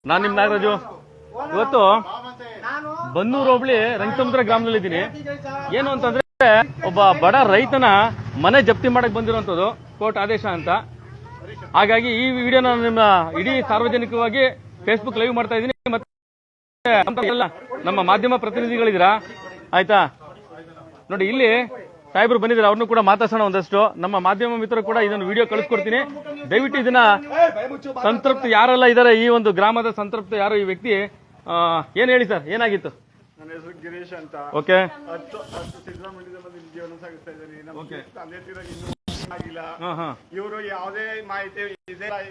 ನಾನು ನಿಮ್ ನಾಗರಾಜು. ಇವತ್ತು ಬನ್ನೂರು ಹೋಬಳಿ ರಂಗಸಮುದ್ರ ಗ್ರಾಮದಲ್ಲಿ ಇದ್ದೀನಿ. ಏನು ಅಂತಂದ್ರೆ ಒಬ್ಬ ಬಡ ರೈತನ ಮನೆ ಜಪ್ತಿ ಮಾಡಕ್ ಬಂದಿರುವಂತದ್ದು ಕೋರ್ಟ್ ಆದೇಶ ಅಂತ. ಹಾಗಾಗಿ ಈ ವಿಡಿಯೋನ ನಿಮ್ಮ ಇಡೀ ಸಾರ್ವಜನಿಕವಾಗಿ ಫೇಸ್ಬುಕ್ ಲೈವ್ ಮಾಡ್ತಾ ಇದ್ದೀನಿ. ಮತ್ತೆ ನಮ್ಮ ಮಾಧ್ಯಮ ಪ್ರತಿನಿಧಿಗಳಿದ್ದೀರಾ, ಆಯ್ತಾ? ನೋಡಿ, ಇಲ್ಲಿ ಸಾಹೇಬ್ರು ಬಂದಿದ್ದಾರೆ, ಅವ್ರನ್ನು ಕೂಡ ಮಾತಾಡ್ಸೋಣ ಒಂದಷ್ಟು. ನಮ್ಮ ಮಾಧ್ಯಮ ಮಿತ್ರರು ಕೂಡ ಇದನ್ನು ವಿಡಿಯೋ ಕಳಿಸ್ಕೊಡ್ತೀನಿ. ದಯವಿಟ್ಟು ಇದನ್ನ ಸಂತೃಪ್ತ ಯಾರೆಲ್ಲ ಇದ್ದಾರೆ, ಈ ಒಂದು ಗ್ರಾಮದ ಸಂತೃಪ್ತ ಯಾರು ಈ ವ್ಯಕ್ತಿ, ಏನ್ ಹೇಳಿ ಸರ್, ಏನಾಗಿತ್ತು? ನನ್ನ ಹೆಸರು ಗಿರೀಶ್ ಅಂತ. ಓಕೆ. ಸಿದ್ದರಾಮಯ್ಯ ಜೀವನ ಸಾಗಿಸ್ತಾ ಇದ್ದೀನಿ. ನಮ್ಮ ತಂದೆ ತೀರಾಗಿ ಇನ್ನೂ ಆಗಿಲ್ಲ. ಇವರು ಯಾವುದೇ ಮಾಹಿತಿ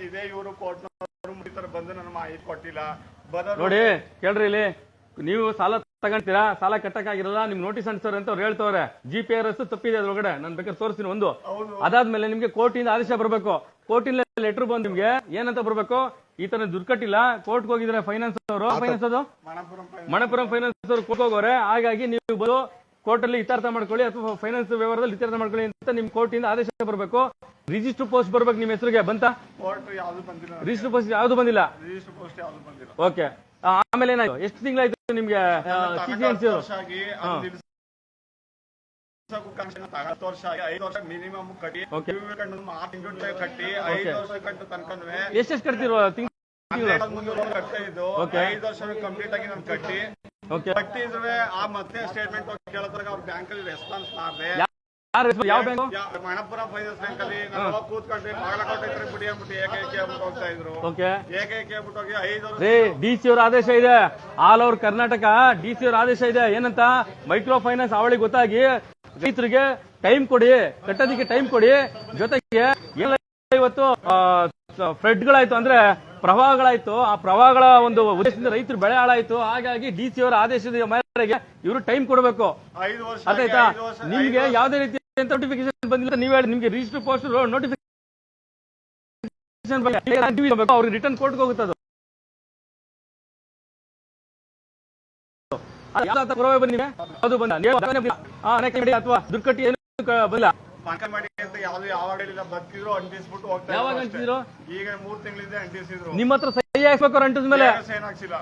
ಇದೆ ಇವರು ಕೋರ್ಟ್ ಬಂದು ನನ್ನ ಮಾಹಿತಿ ಕೊಟ್ಟಿಲ್ಲ. ನೋಡಿ ಕೇಳ್ರಿ, ಇಲ್ಲಿ ನೀವು ಸಾಲ ತಗೊಂತೀರಾ, ಸಾಲ ಕಟ್ಟಕ್ಕಾಗಿರಲ್ಲ, ನಿಮ್ ನೋಟಿಸ್ ಅಂಟಿಸ್ತಾರೆ ಅಂತ ಅವ್ರು ಹೇಳ್ತವ್ರೆ. GPRS ತಪ್ಪಿದೆ ಅದ್ರೊಳಗಡೆ, ನಾನು ಬೇಕಾದ್ರೆ ತೋರಿಸ್ತೀನಿ ಒಂದು. ಅದಾದ್ಮೇಲೆ ನಿಮ್ಗೆ ಕೋರ್ಟಿಂದ ಆದೇಶ ಬರಬೇಕು. ಕೋರ್ಟಿಂದ ಲೆಟರ್ ಬಂದು ನಿಮ್ಗೆ ಏನಂತ ಬರಬೇಕು, ಈ ತರ ದುಡ್ಡು ಕಟ್ಟಿಲ್ಲ, ಕೋರ್ಟ್ಗೆ ಹೋಗಿದ್ರೆ ಫೈನಾನ್ಸ್ ಅವರು, ಫೈನಾನ್ಸ್ ಅದು ಮಣಪುರಂ ಫೈನಾನ್ಸ್ ಅವರು ಕೋರ್ಟ್ ಹೋಗೋರೆ. ಹಾಗಾಗಿ ನೀವು ಬಂದು ಕೋರ್ಟ್ ಅಲ್ಲಿ ಇತ್ಯರ್ಥ ಮಾಡ್ಕೊಳ್ಳಿ ಅಥವಾ ಫೈನಾನ್ಸ್ ವ್ಯವಹಾರದಲ್ಲಿ ಇತ್ಯರ್ಥ ಮಾಡ್ಕೊಳ್ಳಿ ಅಂತ ನಿಮ್ ಕೋರ್ಟ್ ಇಂದ ಆದೇಶ ಬರಬೇಕು. ರಿಜಿಸ್ಟರ್ ಪೋಸ್ಟ್ ಬರ್ಬೇಕು ನಿಮ್ ಹೆಸರಿಗೆ. ಬಂತ? ರಿಜಿಸ್ಟರ್ ಪೋಸ್ಟ್ ಯಾವ್ದು ಬಂದಿಲ್ಲ. ಓಕೆ. ಆಮೇಲೆ ಏನಾಯ್ತು? ಎಷ್ಟು ತಿಂಗಳಾಯ್ತು ನಿಮ್ಗೆ? ಮಿನಿಮಮ್ ಕಟ್ಟಿ 6 ಕಟ್ಟಿ 5 ವರ್ಷ ಕಟ್ಟು ತನಕ ಎಷ್ಟೆಷ್ಟು ಕಟ್ತಿರೋ ತಿಂಗಳು? 5 ವರ್ಷ ಕಂಪ್ಲೀಟ್ ಆಗಿ ನಾನು ಕಟ್ಟಿದ್ರೆ ಮತ್ತೆ ಸ್ಟೇಟ್ಮೆಂಟ್ ಕೇಳೋದ್ರಾಗ ಅವ್ರ ಬ್ಯಾಂಕ್ ಅಲ್ಲಿ ರೆಸ್ಪಾನ್ಸ್ ಮಾಡಿದೆ. ಯಾವ ಬ್ಯಾಂಕ್? ಮಣಪುರಂ ಫೈನಾನ್ಸ್ ಬ್ಯಾಂಕ್ ಅಲ್ಲಿ ನಾವು ಕೂತ್ಕೊಂಡ್ರೆ ಬಾಗಲಕೋಟೆ ಬಿಡಿ ಅಂದ್ಬಿಟ್ಟು ಏಕೈಕೆ ಅಂದ್ಬಿಟ್ಟು ಹೋಗ್ತಾ ಇದ್ರು. ಏಕೈಕೆ ಅಂದ್ಬಿಟ್ಟು ಹೋಗಿ 5 ವರ್ಷ DC ಅವರ ಆದೇಶ ಇದೆ. ಆಲ್ ಓವರ್ ಕರ್ನಾಟಕ DC ಅವರ ಆದೇಶ ಇದೆ. ಏನಂತ? ಮೈಕ್ರೋ ಫೈನಾನ್ಸ್ ಅವಳಿಗೆ ಗೊತ್ತಾಗಿ ರೈತರಿಗೆ ಟೈಮ್ ಕೊಡಿ, ಕಟ್ಟೋದಿಕ್ಕೆ ಟೈಮ್ ಕೊಡಿ. ಜೊತೆಗೆ ಇವತ್ತು ಫ್ಲಡ್ಗಳಾಯ್ತು, ಅಂದ್ರೆ ಪ್ರವಾಹಗಳಾಯ್ತು. ಆ ಪ್ರವಾಹಗಳ ಒಂದು ಉದ್ದೇಶದಿಂದ ರೈತರು ಬೆಳೆ ಹಾಳಾಯ್ತು. ಹಾಗಾಗಿ DC ಅವರ ಆದೇಶದ ಮೇರೆಗೆ ಇವರು ಟೈಮ್ ಕೊಡಬೇಕು. ಅದಾಯ್ತಾ? ನಿಮ್ಗೆ ಯಾವುದೇ ರೀತಿ ನೋಟಿಫಿಕೇಶನ್ ಬಂದಿಲ್ಲ, ನೀವ್ ಹೇಳಿ. ನಿಮ್ಗೆ ರಿಜಿಸ್ಟರ್ ಪೋಸ್ಟ್ ನೋಟಿಫಿಕೇಶನ್ ಅವ್ರಿಗೆ ರಿಟರ್ನ್ ಕೋರ್ಟ್ಗೆ ಹೋಗುತ್ತದೆ. ಪುರಾವೆ ಬಂದಿವೆ, ಅದು ಬಂದ ಅಥವಾ ದುರ್ಕಟ್ಟಿ ಏನು ಬಂದಿಲ್ಲ. ಬದುಕಿದ್ರು ಅಂಟಿಸ್ಬಿಟ್ಟು ಹೋಗ್ತಾ. ಯಾವಾಗ ಅಂಟಿಸಿದ್ರು? ಈಗ 3 ತಿಂಗಳಿಂದ ಅಂಟಿಸಿದ್ರು. ನಿಮ್ಮ ಹತ್ರ ಸಹಿ ಹಾಕ್ಬೇಕು, ಅಂಟಿಸ್ ಮೇಲೆ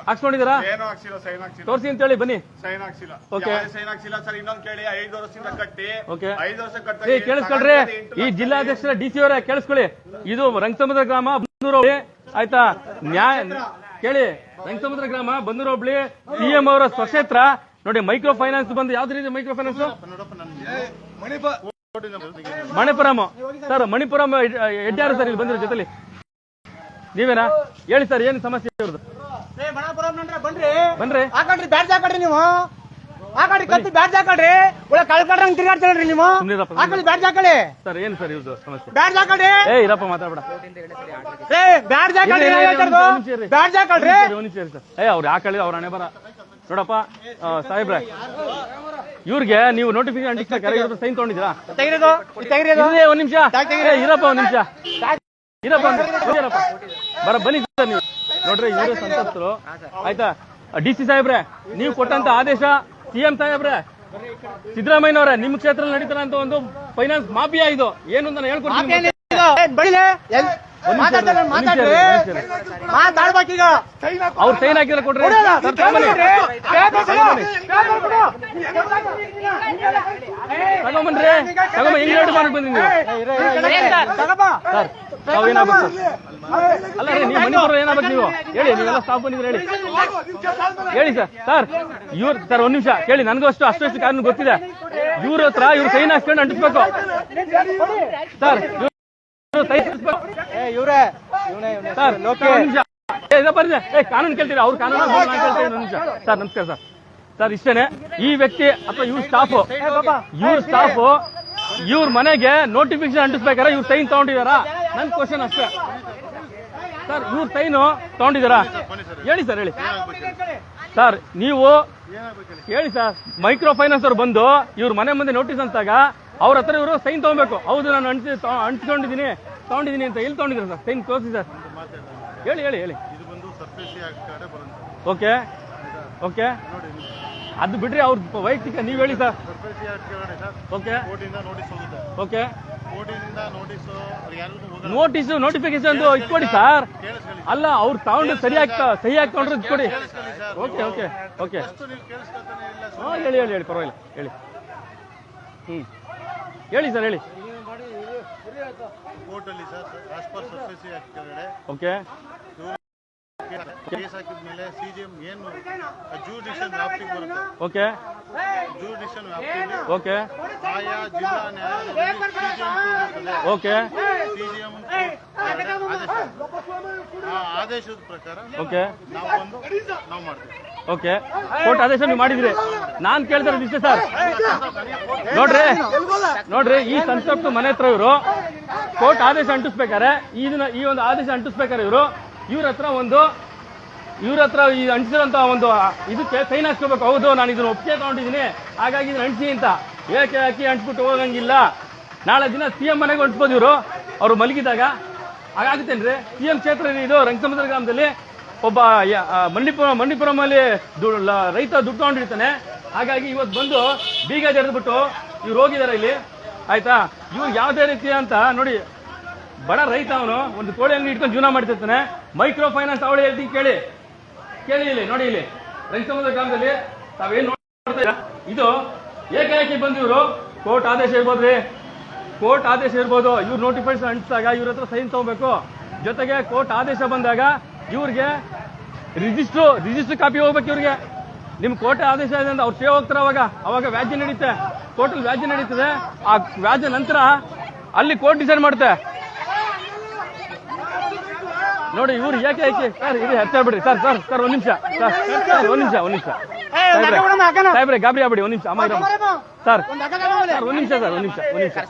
ಹಾಕ್ಸ್ಕೊಂಡಿದ್ದೀರಾ? ಏನೋ ಹಾಕ್ಸಿಲ್ಲ, ಸೈನ್ ಹಾಕ್ಸಿಲ್ಲ. ತೋರಿಸಿ ಅಂತ ಹೇಳಿ, ಬನ್ನಿ. ಸೈನ್ ಹಾಕ್ಸಿಲ್ಲ. ಸೈನ್ ಹಾಕ್ಸಿಲ್ಲ ಸರ್. ಇನ್ನೊಂದು ಕೇಳಿ, 5 ವರ್ಷದಿಂದ ಕಟ್ಟಿ 5 ವರ್ಷ ಕಟ್ಟಿ. ಕೇಳಿಸ್ಕೊಳ್ರಿ, ಈ ಜಿಲ್ಲಾಧ್ಯಕ್ಷರ DC ಅವರೇ ಕೇಳಿಸ್ಕೊಳ್ಳಿ. ಇದು ರಂಗಸಮುದ್ರ ಗ್ರಾಮ ಬನ್ನೂರು ಹೋಬಳಿ, ಆಯ್ತಾ? ನ್ಯಾಯ ಕೇಳಿ, ರಂಗಸಮುದ್ರ ಗ್ರಾಮ ಬನ್ನೂರು ಹೋಬಳಿ, CM ಅವರ ಸ್ವಕ್ಷೇತ್ರ. ನೋಡಿ, ಮೈಕ್ರೋ ಫೈನಾನ್ಸ್ ಬಂದು ಯಾವ್ದು ರೀತಿ micro finance? Manipuram sir. Manipuram head ಯಾರು ಸರ್ ಇಲ್ಲಿ ಬಂದಿರೋ ಜೊತೆಲಿ? ನೀವೇನಾ? ಹೇಳಿ ಸರ್, ಏನು ಸಮಸ್ಯೆ ಇವ್ರದ್ದು? ಬನ್ರಿ, ಹಾಕಡ್ರಿ ಬ್ಯಾಡ್ಜ್ ಹಾಕಡ್ರಿ, ನೀವು ಹಾಕಡ್ರಿ, ಕತ್ತಿ ಬ್ಯಾಡ್ಜ್ ಹಾಕಡ್ರಿ. ಕಳ್ಕೊಂಡ್ರಂಗ್ ತಿರ್ಗಾಡ್ತೀರಿ ನೀವು. ಹಾಕಳಿ ಬ್ಯಾಡ್ಜ್ ಹಾಕಳಿ. ಸರ್ ಏನು ಸರ್ ಇವ್ರದ್ದು ಸಮಸ್ಯೆ? ಬ್ಯಾಡ್ಜ್ ಹಾಕಡ್ರಿ. ಇರಪ್ಪ ಮಾತಾಡ್ಬೇಡ. ಬ್ಯಾಡ್ಜ್ ಹಾಕಡ್ರಿ, ಬ್ಯಾಡ್ಜ್ ಹಾಕಡ್ರಿ. ಸರ್ ಅವ್ರು ಯಾಕೆ ಅವ್ರ ಹಣೆ ಬರ ನೋಡಪ್ಪ. ಸಾಹೇಬ್ರೆ, ಇವ್ರಿಗೆ ನೀವು ನೋಟಿಫಿಕೇಶನ್ ಅಂಟಿಸ್ಬೇಕಾರೆ ಇವ್ರ ಸೈನ್ ತಗೊಂಡಿದ್ದೀರಾ? ಒಂದ್ ನಿಮಿಷ ಇರಪ್ಪ, ಒಂದ್ ನಿಮಿಷ ಇರಪ್ಪ, ಬನ್ನಿ ಸರ್. ನೀವು ನೋಡ್ರಿ, ಇವರೇ ಸಂತಸ್ತರು, ಆಯ್ತಾ? DC ಸಾಹೇಬ್ರೆ, ನೀವು ಕೊಟ್ಟಂತ ಆದೇಶ, CM ಸಾಹೇಬ್ರೆ, ಸಿದ್ದರಾಮಯ್ಯನವರೇ, ನಿಮ್ಮ ಕ್ಷೇತ್ರ ನಡೀತಾರ ಅಂತ ಒಂದು ಫೈನಾನ್ಸ್ ಮಾಫಿಯಾ ಇದು ಏನು ಅಂತ ನಾನು ಹೇಳ್ಕೊಡ್ತೀನಿ. ಅವ್ರು ಸೈನ್ ಹಾಕಿದ್ರೆ ಕೊಡ್ರಿ. ತಗೊಂಬನ್ರಿ, ತಗೊಂಬ. ಹೆಂಗ್ ರೇಟ್ ಮಾಡಿ ಬಂದಿದ್ದೀವಿ ಸರ್? ತಾವು ಏನಾಗ್ಬೇಕು? ಅಲ್ಲ ರೀ, ನೀವು ಮಣಿಪುರ ಏನಾಗ್ಬೇಕು? ನೀವು ಹೇಳಿ, ನೀವೆಲ್ಲ ಸ್ಟಾಫ್ ಬಂದಿದ್ರೆ ಹೇಳಿ ಸರ್. ಸರ್ ಇವ್ರು ಸರ್, ಒಂದ್ ನಿಮಿಷ ಕೇಳಿ, ನನಗೂ ಅಷ್ಟು ಕಾರಣ ಗೊತ್ತಿದೆ. ಇವ್ರ ಹತ್ರ ಇವ್ರು ಸೈನ್ ಹಾಕ್ಸ್ಕೊಂಡು ಅಂಟಿಸ್ಬೇಕು ಸರ್. ಕಾನೂನು ಕೇಳ್ತೀರಾ? ಅವ್ರು ಕಾನೂನು ಕೇಳ್ತಾರೆ. ನಿಮಿಷ ಸರ್, ನಮಸ್ಕಾರ ಸರ್. ಸರ್ ಇಷ್ಟೇನೆ, ಈ ವ್ಯಕ್ತಿ ಅಥವಾ ಇವ್ರ ಸ್ಟಾಫ್ ಇವ್ರ ಮನೆಗೆ ನೋಟಿಫಿಕೇಶನ್ ಅಂಟಿಸ್ಬೇಕಾರೆ ಇವ್ರು ಸೈನ್ ತಗೊಂಡಿದಾರ? ನನ್ ಕ್ವಶನ್ ಅಷ್ಟೇ ಸರ್. ಇವ್ರ ಸೈನು ತಗೊಂಡಿದಾರಾ? ಹೇಳಿ ಸರ್, ಹೇಳಿ ಸರ್. ನೀವು ಹೇಳಿ ಸರ್. ಮೈಕ್ರೋ ಫೈನಾನ್ಸ್ ಅವ್ರು ಬಂದು ಇವ್ರ ಮನೆ ಮುಂದೆ ನೋಟಿಸ್ ಅಂತಾಗ ಅವ್ರ ಹತ್ರ ಇವರು ಸೈನ್ ತಗೊಬೇಕು. ಹೌದು, ನಾನು ಅಂಟಿಸ್ಕೊಂಡಿದ್ದೀನಿ ಅಂತ. ಎಲ್ಲಿ ತಗೊಂಡಿದ್ದೀರಾ ಸರ್ ಸೈನ್? ತೋರಿಸಿ ಸರ್, ಹೇಳಿ ಹೇಳಿ ಹೇಳಿ. ಓಕೆ ಓಕೆ, ಅದು ಬಿಡ್ರಿ, ಅವ್ರ ವೈಯಕ್ತಿಕ. ನೀವು ಹೇಳಿ sir. Okay okay, notice notification ಇಟ್ಕೊಡಿ ಸರ್. ಅಲ್ಲ ಅವ್ರು ತಗೊಂಡು ಸರಿಯಾಗಿ ಸಹಿ ಹಾಕೊಂಡ್ರೆ ಇಟ್ಕೊಡಿ. ಓಕೆ ಓಕೆ ಓಕೆ ಹೇಳಿ ಹೇಳಿ ಹೇಳಿ ಪರವಾಗಿಲ್ಲ ಹೇಳಿ. ಹೇಳಿ ಸರ್ ಹೇಳಿ. ಕೋರ್ಟಲ್ಲಿ sir as per subsidy act ಕೆಳಗಡೆ ಓಕೆ ಕೇಸ್ ಹಾಕಿದ್ಮೇಲೆ ಸಿಜಿಎಂ ಏನು ಜೂರಿಡಿಕ್ಷನ್ ವ್ಯಾಪ್ತಿಗೆ ಬರುತ್ತೆ. ಓಕೆ ಜೂರಿಡಿಕ್ಷನ್ ವ್ಯಾಪ್ತಿಯಲ್ಲಿ ಓಕೆ ಆಯಾ ಜಿಲ್ಲಾ ನ್ಯಾಯಾಲಯದಲ್ಲಿ ಓಕೆ ಸಿಜಿಎಂ ಆ ಆದೇಶದ ಪ್ರಕಾರ ಓಕೆ ನಾವು ಬಂದು ನಾವು ಮಾಡ್ತೀವಿ. ಓಕೆ ಕೋರ್ಟ್ ಆದೇಶ ನೀವು ಮಾಡಿದ್ರಿ. ನಾನ್ ಕೇಳ್ತಾರೆ ಇಷ್ಟೇ ಸರ್. ನೋಡ್ರಿ ಈ ಸಂಸತ್ತು ಮನೆ ಹತ್ರ ಇವರು ಕೋರ್ಟ್ ಆದೇಶ ಅಂಟಿಸ್ಬೇಕಾರೆ ಈ ಒಂದು ಆದೇಶ ಅಂಟಿಸ್ಬೇಕಾರೆ ಇವ್ರ ಹತ್ರ ಈ ಅಂಟಿಸಿರೋಂತ ಒಂದು ಇದಕ್ಕೆ ಸೈನ್ ಹಾಕ್ಸ್ಕೋಬೇಕು. ಹೌದು ನಾನು ಇದನ್ನ ಒಪ್ಪಿಗೆ ತಗೊಂಡಿದ್ದೀನಿ, ಹಾಗಾಗಿ ಇದನ್ನ ಅಂಟಿಸಿ ಅಂತ ಏಕೆ ಹಾಕಿ ಅಂಟಿಸ್ಬಿಟ್ಟು ಹೋಗಂಗಿಲ್ಲ. ನಾಳೆ ದಿನ ಸಿಎಂ ಮನೆಗೆ ಅಂಟಿಸ್ಬೋದು ಇವರು, ಅವರು ಮಲಗಿದಾಗ. ಹಾಗಾಗುತ್ತೇನ್ರಿ? ಸಿಎಂ ಕ್ಷೇತ್ರ ಇದು ರಂಗಸಮುದ್ರ ಗ್ರಾಮದಲ್ಲಿ ಒಬ್ಬ ಮಂಡಿಪುರಮಲ್ಲಿ ರೈತ ದುಡ್ಡು ತಗೊಂಡಿರ್ತಾನೆ. ಹಾಗಾಗಿ ಇವತ್ತು ಬಂದು ಬೀಗ ಜರಿದ್ಬಿಟ್ಟು ಇವ್ರು ಹೋಗಿದ್ದಾರೆ ಇಲ್ಲಿ. ಆಯ್ತಾ? ಇವ್ರು ಯಾವುದೇ ರೀತಿ ಅಂತ ನೋಡಿ, ಬಡ ರೈತ ಅವನು ಒಂದು ಕೋಳಿ ಅಂಗಡಿ ಇಟ್ಕೊಂಡು ಜೀವನ ಮಾಡ್ತಿರ್ತಾನೆ. ಮೈಕ್ರೋ ಫೈನಾನ್ಸ್ ಅವಳು ಹೇಳ್ತೀನಿ ಕೇಳಿ ಇಲ್ಲಿ ನೋಡಿ. ಇಲ್ಲಿ ರಂಗಸಮುದ್ರ ಗ್ರಾಮದಲ್ಲಿ ತಾವೇನು ನೋಡ್ತಾ ಇದು ಏಕಾಏಕಿ ಬಂದು ಇವರು ಕೋರ್ಟ್ ಆದೇಶ ಇರ್ಬೋದ್ರಿ, ಕೋರ್ಟ್ ಆದೇಶ ಇರ್ಬೋದು. ಇವ್ರು ನೋಟಿಫಿಕೇಶನ್ ಅಂಟಿಸಿದಾಗ ಇವ್ರ ಹತ್ರ ಸೈನ್ ತಗೋಬೇಕು. ಜೊತೆಗೆ ಕೋರ್ಟ್ ಆದೇಶ ಬಂದಾಗ ಇವ್ರಿಗೆ ರಿಜಿಸ್ಟರ್ ಕಾಪಿ ಹೋಗ್ಬೇಕು. ಇವ್ರಿಗೆ ನಿಮ್ ಕೋರ್ಟ್ ಆದೇಶ ಇದೆ ಅಂತ ಅವ್ರು ಸೇವ್ ಹೋಗ್ತಾರೆ. ಅವಾಗ ವ್ಯಾಜ್ಯ ನಡೀತೆ, ಕೋರ್ಟಲ್ಲಿ ವ್ಯಾಜ್ಯ ನಡೀತದೆ. ಆ ವ್ಯಾಜ್ಯ ನಂತರ ಅಲ್ಲಿ ಕೋರ್ಟ್ ಡಿಸೈಡ್ ಮಾಡುತ್ತೆ. ನೋಡಿ ಇವ್ರು ಏಕೆ ಸರ್ ಇದು ಹೆಚ್ಚಾಗ್ಬಿಡ್ರಿ ಸರ್. ಒಂದ್ ನಿಮಿಷ ಸರ್, ಒಂದ್ ನಿಮಿಷ ಸಾಹೇಬ್ರೆ ಗಾಬರಿ ಆಗ್ಬಿಡಿ. ಒಂದ್ ನಿಮಿಷ ಅಮ್ಮ ಸರ್ ಒಂದ್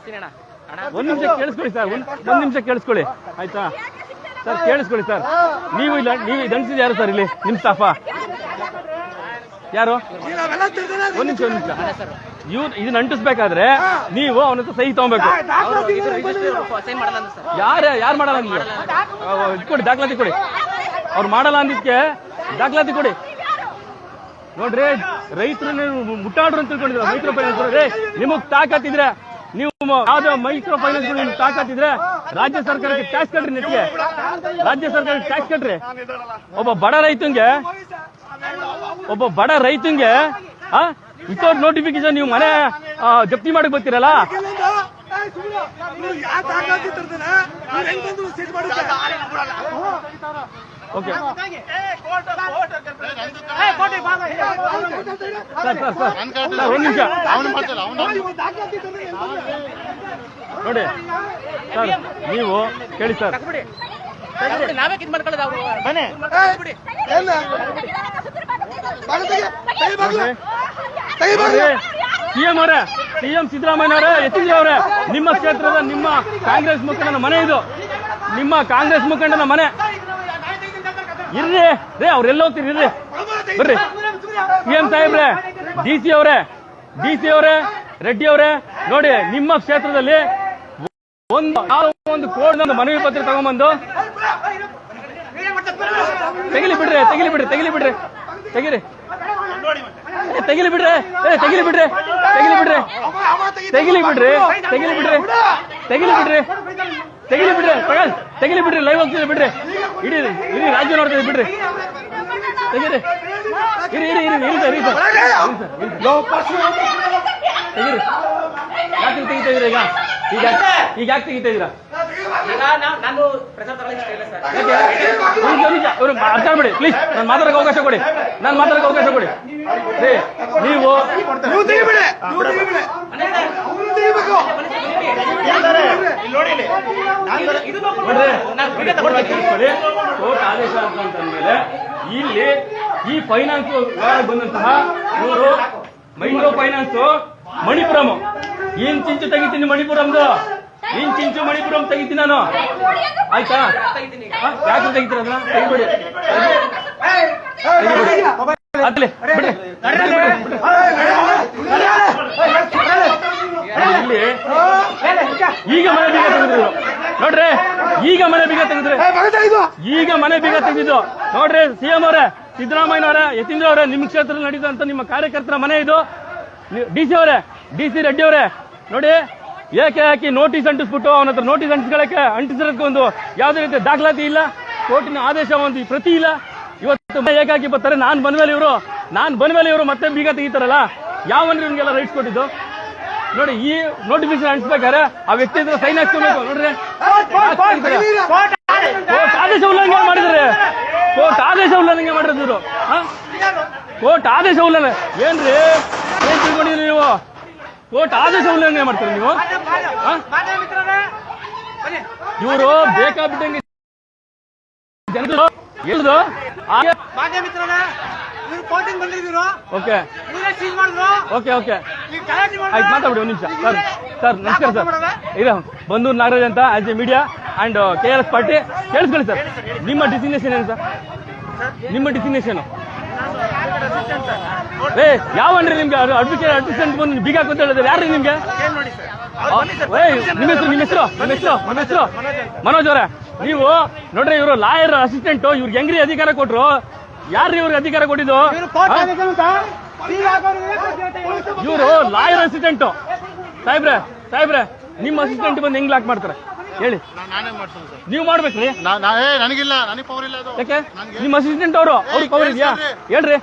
ನಿಮಿಷ ಕೇಳಿಸ್ಕೊಳ್ಳಿ ಸರ್. ಒಂದ್ ನಿಮಿಷ ಕೇಳಿಸ್ಕೊಳ್ಳಿ ಆಯ್ತಾ ಸರ್? ಕೇಳಿಸ್ಕೊಳ್ಳಿ ಸರ್. ನೀವು ದಂಡಿಸಿದ ಯಾರು ಸರ್ ಇಲ್ಲಿ? ನಿಮ್ ಸ್ಟಾಫ ಯಾರು? ಒಂದ್ ನಿಮಿಷ ಇದನ್ನ ಅಂಟಿಸ್ಬೇಕಾದ್ರೆ ನೀವು ಅವನ ಹತ್ರ ಸಹಿ ತಗೋಬೇಕು. ಯಾರು ಮಾಡಲ್ಲ ಅಂದಿಲ್ಲ ಇಟ್ಕೊಡಿ, ದಾಖಲಾತಿ ಕೊಡಿ. ಅವ್ರು ಮಾಡಲ್ಲ ಅಂದಿದ್ಕೆ ದಾಖಲಾತಿ ಕೊಡಿ. ನೋಡ್ರಿ ರೈತರನ್ನ ಮುಟ್ಟಾಡ್ರು ಅಂತ ತಿಳ್ಕೊಂಡಿದ್ರ. ಮೈಕ್ರೋ ಫೈನಾನ್ಸ್ ನಿಮಗ್ ತಾಕತ್ತಿದ್ರೆ ನೀವು ಯಾವ್ದೋ ಮೈಕ್ರೋ ಫೈನಾನ್ಸ್ ನಿಮ್ಗೆ ತಾಕತ್ತಿದ್ರೆ ರಾಜ್ಯ ಸರ್ಕಾರಕ್ಕೆ ಟ್ಯಾಕ್ಸ್ ಕಟ್ರಿ. ನೆಟ್ಟಿಗೆ ರಾಜ್ಯ ಸರ್ಕಾರಕ್ಕೆ ಟ್ಯಾಕ್ಸ್ ಕಟ್ರಿ. ಒಬ್ಬ ಬಡ ರೈತಂಗೆ ವಿತೌಟ್ ನೋಟಿಫಿಕೇಶನ್ ನೀವು ಮನೆ ಜಪ್ತಿ ಮಾಡಕ್ ಬರ್ತೀರಲ್ಲ. ಓಕೆ ಸರ್ ಒಂದ್ ನಿಮಿಷ ನೋಡಿ ಸರ್, ನೀವು ಕೇಳಿ ಸರ್. ಸಿಎಂ ಸಿದ್ದರಾಮಯ್ಯ ಅವರೇ, ಯತೀಂದ್ರ ಅವರೇ, ನಿಮ್ಮ ಕ್ಷೇತ್ರದ ನಿಮ್ಮ ಕಾಂಗ್ರೆಸ್ ಮುಖಂಡನ ಮನೆ ಇದು. ನಿಮ್ಮ ಕಾಂಗ್ರೆಸ್ ಮುಖಂಡನ ಮನೆ ಇರ್ರಿ ರೇ. ಅವ್ರೆಲ್ಲ ಹೋಗ್ತೀರಿ ಇರ್ರಿ, ಬರ್ರಿ. ಸಿಎಂ ಸಾಹೇಬ್ರೆ, ಡಿ ಸಿ ಅವರೇ, ರೆಡ್ಡಿ ಅವರೇ, ನೋಡಿ ನಿಮ್ಮ ಕ್ಷೇತ್ರದಲ್ಲಿ ಒಂದು ಕೋಡ್ ಮನವಿ ಪತ್ರ ತಗೊಂಡ್ಬಂದು ತೆಗಿಲಿ ಬಿಡ್ರಿ. ಲೈವ್ ಹೋಗ್ತಿದೆ ಬಿಡ್ರಿ. ಇಡೀ ರಾಜ್ಯ ನೋಡ್ತಿದೆ ಬಿಡ್ರಿ. ತೆಗಿರಿ. ಯಾಕೆ ತೆಗಿತಾ ಇದ್ದೀರಾ ಈಗ ಯಾಕೆ ತೆಗಿತಾ ಇದ್ದೀರಾ? ಇವರು ಮಾತಾಡ್ಬಿಡಿ ಪ್ಲೀಸ್. ನಾನು ಮಾತಾಡಕ್ಕೆ ಅವಕಾಶ ಕೊಡಿ. ನೀವು ಕೋರ್ಟ್ ಆದೇಶ ಅಂತಂದ್ಮೇಲೆ ಇಲ್ಲಿ ಈ ಫೈನಾನ್ಸ್ ಬಂದಂತಹ ಇವರು ಮೈಕ್ರೋ ಫೈನಾನ್ಸ್ ಮಣಿಪುರಂ ಇಂಚಿಂಚು ತೆಗಿತೀನಿ. ಮಣಿಪುರಂ ತೆಗಿತೀನಿ ನಾನು. ಆಯ್ತಾ? ಯಾಕೆ ತೆಗಿತೀರ ಅದನ್ನ? ತೆಗಿಬೇಡಿ. ಇಲ್ಲಿ ಈಗ ಮನೆ ಬೀಗ ತೆಗೆದ್ರು ನೋಡ್ರಿ. ಈಗ ಮನೆ ಬೀಗ ತೆಗೆದಿದ್ದು ನೋಡ್ರಿ. ಸಿಎಂ ಅವರೇ, ಸಿದ್ದರಾಮಯ್ಯ ಅವರೇ, ಯತೀಂದ್ರ ಅವರೇ, ನಿಮ್ಮ ಕ್ಷೇತ್ರದಲ್ಲಿ ನಡೀತಂತ ನಿಮ್ಮ ಕಾರ್ಯಕರ್ತರ ಮನೆ ಇದು. ಡಿ ಸಿ ರೆಡ್ಡಿ ಅವರೇ ನೋಡಿ, ಏಕೆ ಹಾಕಿ ನೋಟಿಸ್ ಅಂಟಿಸ್ಬಿಟ್ಟು ಅವನ ಹತ್ರ ನೋಟಿಸ್ ಅಂಟಿಸಿರೋದಕ್ಕೆ ಒಂದು ಯಾವುದೇ ರೀತಿ ದಾಖಲಾತಿ ಇಲ್ಲ, ಕೋರ್ಟಿನ ಆದೇಶ ಒಂದು ಪ್ರತಿ ಇಲ್ಲ. ಇವತ್ತು ಏಕಾಕಿ ಬರ್ತಾರೆ, ನಾನು ಬಂದ್ಮೇಲೆ ಇವರು ಮತ್ತೆ ಬೀಗ ತೆಗಿತಾರಲ್ಲ, ಯಾವನ್ರಿ ಇವ್ನಿಗೆಲ್ಲ ರೈಟ್ಸ್ ಕೊಟ್ಟಿದ್ದು? ನೋಡಿ, ಈ ನೋಟಿಫಿಕೇಶನ್ ಅಂಟಿಸ್ಬೇಕಾದ್ರೆ ಆ ವ್ಯಕ್ತಿ ಹತ್ರ ಸೈನ್ ಹಾಕ್ಸ್ಕೊಬೇಕು. ನೋಡ್ರಿ, ಕೋರ್ಟ್ ಆದೇಶ ಉಲ್ಲಂಘನೆ ಮಾಡಿದ್ರೆ, ಕೋರ್ಟ್ ಆದೇಶ ಉಲ್ಲಂಘನೆ ಮಾಡಿರೋದು ಇವರು. ಕೋರ್ಟ್ ಆದೇಶ ಉಲ್ಲಂಘನೆ ಏನ್ರಿ? ಏನ್ ತಿಳ್ಕೊಂಡಿದ್ರಿ ನೀವು? ಕೋರ್ಟ್ ಆದೇಶ ಉಲ್ಲಂಘನೆ ಮಾಡ್ತೀರಿ ನೀವು? ಇವರು ಬೇಕಾಬಿಟ್ಟಂಗೆ ಜನರು ಹೇಳಿದ್ರು. ಓಕೆ ಓಕೆ ಓಕೆ, ಆಯ್ತು, ಮಾತಾಡ್ಬಿಡಿ ಒಂದು ನಿಮಿಷ. ಸರ್ ನಮಸ್ಕಾರ ಸರ್, ಇಲ್ಲ ಬಂದೂರು ನಾಗರಾಜ್ ಅಂತ, as A media and KRS party. ಕೇಳಿಸ್ಕೊಳ್ಳಿ ಸರ್, ನಿಮ್ಮ ಡೆಸಿಗ್ನೇಷನ್ ಏನು ಸರ್? ನಿಮ್ಮ ಡೆಸಿಗ್ನೇಷನ್ ಯಾವನ್ರಿ ನಿಮ್ಗೆ? ಅಡ್ಮಿಷನ್ ಬಂದು ಬೀಗ ಹಾಕಂತ ಹೇಳಿದ್ರೆ ಯಾರ್ರಿ ನಿಮ್ಗೆ? ನಿಮ್ಮ ಹೆಸರು ಮನೋಜ್ ಅವರೇ, ನೀವು ನೋಡ್ರಿ, ಇವರು ಲಾಯರ್ ಅಸಿಸ್ಟೆಂಟ್, ಇವ್ರಿಗೆ ಹೆಂಗ್ರಿ ಅಧಿಕಾರ ಕೊಟ್ರು? ಯಾರ್ರಿ ಇವ್ರಿಗೆ ಅಧಿಕಾರ ಕೊಟ್ಟಿದ್ದು? ಇವರು ಲಾಯರ್ ಅಸಿಸ್ಟೆಂಟ್. ಸಾಹೇಬ್ರೆ ನಿಮ್ಮ ಅಸಿಸ್ಟೆಂಟ್ ಬಂದು ಹೆಂಗ್ ಲಾಕ್ ಮಾಡ್ತಾರೆ ಹೇಳಿ? ನಾನೇ ಮಾಡ್ತೀನಿ ಸರ್. ನೀವು ಮಾಡ್ಬೇಕ್ರಿ. ನನಗಿಲ್ಲ, ನನಗೆ ಪವರ್ ಇಲ್ಲ ಅದು. ಯಾಕೆ? ನಿಮ್ಮ ಅಸಿಸ್ಟೆಂಟ್ ಅವರು ಪವರ್ ಇದೆಯಾ? ಹೇಳ್ರಿ,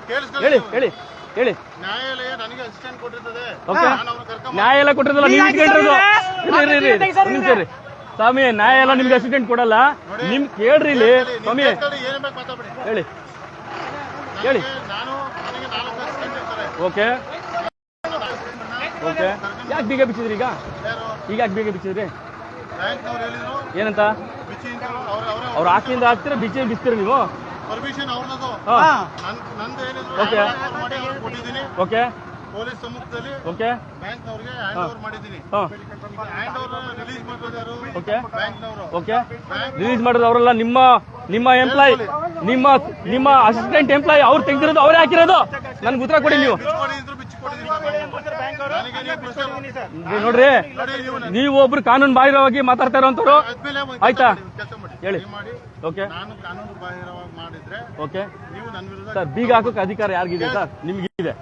ಹೇಳಿ. ನ್ಯಾಯಾಲಯ ನನಗೆ ಅಸಿಸ್ಟೆಂಟ್ ಕೊಟ್ಟಿರ್ತದೆ. ಓಕೆ, ನ್ಯಾಯಾಲಯ ಕೊಟ್ಟಿರೋದಲ್ಲ, ನೀವು ಇಟ್ಕೊಂಡಿರೋದು. ಇರ್ರಿ ಸ್ವಾಮಿ, ನ್ಯಾಯಾಲಯ ನಿಮ್ಗೆ ಅಸಿಸ್ಟೆಂಟ್ ಕೊಡಲ್ಲ. ನಿಮ್ ಕೇಳ್ರಿ ಇಲ್ಲಿ ಸ್ವಾಮಿ, ಏನ್ ಬೇಕು ಮಾತಾಡ್ಬಿಡಿ. ಹೇಳಿ. ನಾನು ನನಗೆ 4 ಅಸಿಸ್ಟೆಂಟ್ ಇರ್ತಾರೆ. ಓಕೆ, ಯಾಕೆ ಬೀಗ ಬಿಚ್ಚಿದ್ರಿ ಈಗ? ಯಾಕೆ ಬೀಗ ಬಿಚ್ಚಿದ್ರಿ? ಬ್ಯಾಂಕ್ನವ್ರು ಹೇಳಿದ್ರು ಏನಂತ? ಬಿಚ್ಚಿ ಅವ್ರ ಆಕಿಂದ ಹಾಕ್ತೀರಾ, ಬಿಚ್ಚಿಸ್ತೀರಾ ನೀವು? ಪರ್ಮಿಷನ್ ಅವ್ರದ್ದು. ನಂದು ಏನಿದ್ರು ಓಕೆ ಮಾಡಿ ಅವ್ರಿಗೆ ಕೊಟ್ಟಿದ್ದೀನಿ. ಓಕೆ, ಪೊಲೀಸ್ ಸಮ್ಮುಖದಲ್ಲಿ ಓಕೆ, ಬ್ಯಾಂಕ್ನವ್ರಿಗೆ ಹ್ಯಾಂಡ್ ಓವರ್ ಮಾಡಿದ್ದೀನಿ. ಹ್ಯಾಂಡ್ ಓವರ್ ರಿಲೀಸ್ ಮಾಡಿದ್ರು ಓಕೆ, ಬ್ಯಾಂಕ್ನವರು. ಓಕೆ. ರಿಲೀಸ್ ಮಾಡಿದ್ರು ಅವರಲ್ಲ, ನಿಮ್ಮ ಎಂಪ್ಲಾಯ್, ನಿಮ್ಮ ಅಸಿಸ್ಟೆಂಟ್ ಎಂಪ್ಲಾಯ್ ಅವ್ರು ತೆಗೆದಿರೋದು, ಅವರೇ ಹಾಕಿರೋದು. ನನ್ಗೆ ಉತ್ತರ ಕೊಡಿ ನೀವು. ನೋಡ್ರಿ, ನೀವು ಒಬ್ರು ಕಾನೂನು ಬಾಹಿರವಾಗಿ ಮಾತಾಡ್ತಾ ಇರೋಂಥವ್ರು, ಆಯ್ತಾ? ಹೇಳಿ. ಓಕೆ, ನಾನು ಕಾನೂನು ಬಾಹಿರವಾಗಿ ಮಾಡಿದ್ರೆ ಓಕೆ ನೀವು ನನ್ನ ವಿರುದ್ಧ ಸರ್, ಬೀಗ ಹಾಕೋಕೆ ಅಧಿಕಾರ ಯಾರಿಗಿದೆ ಸರ್? ನಿಮ್ಗಿದೆ.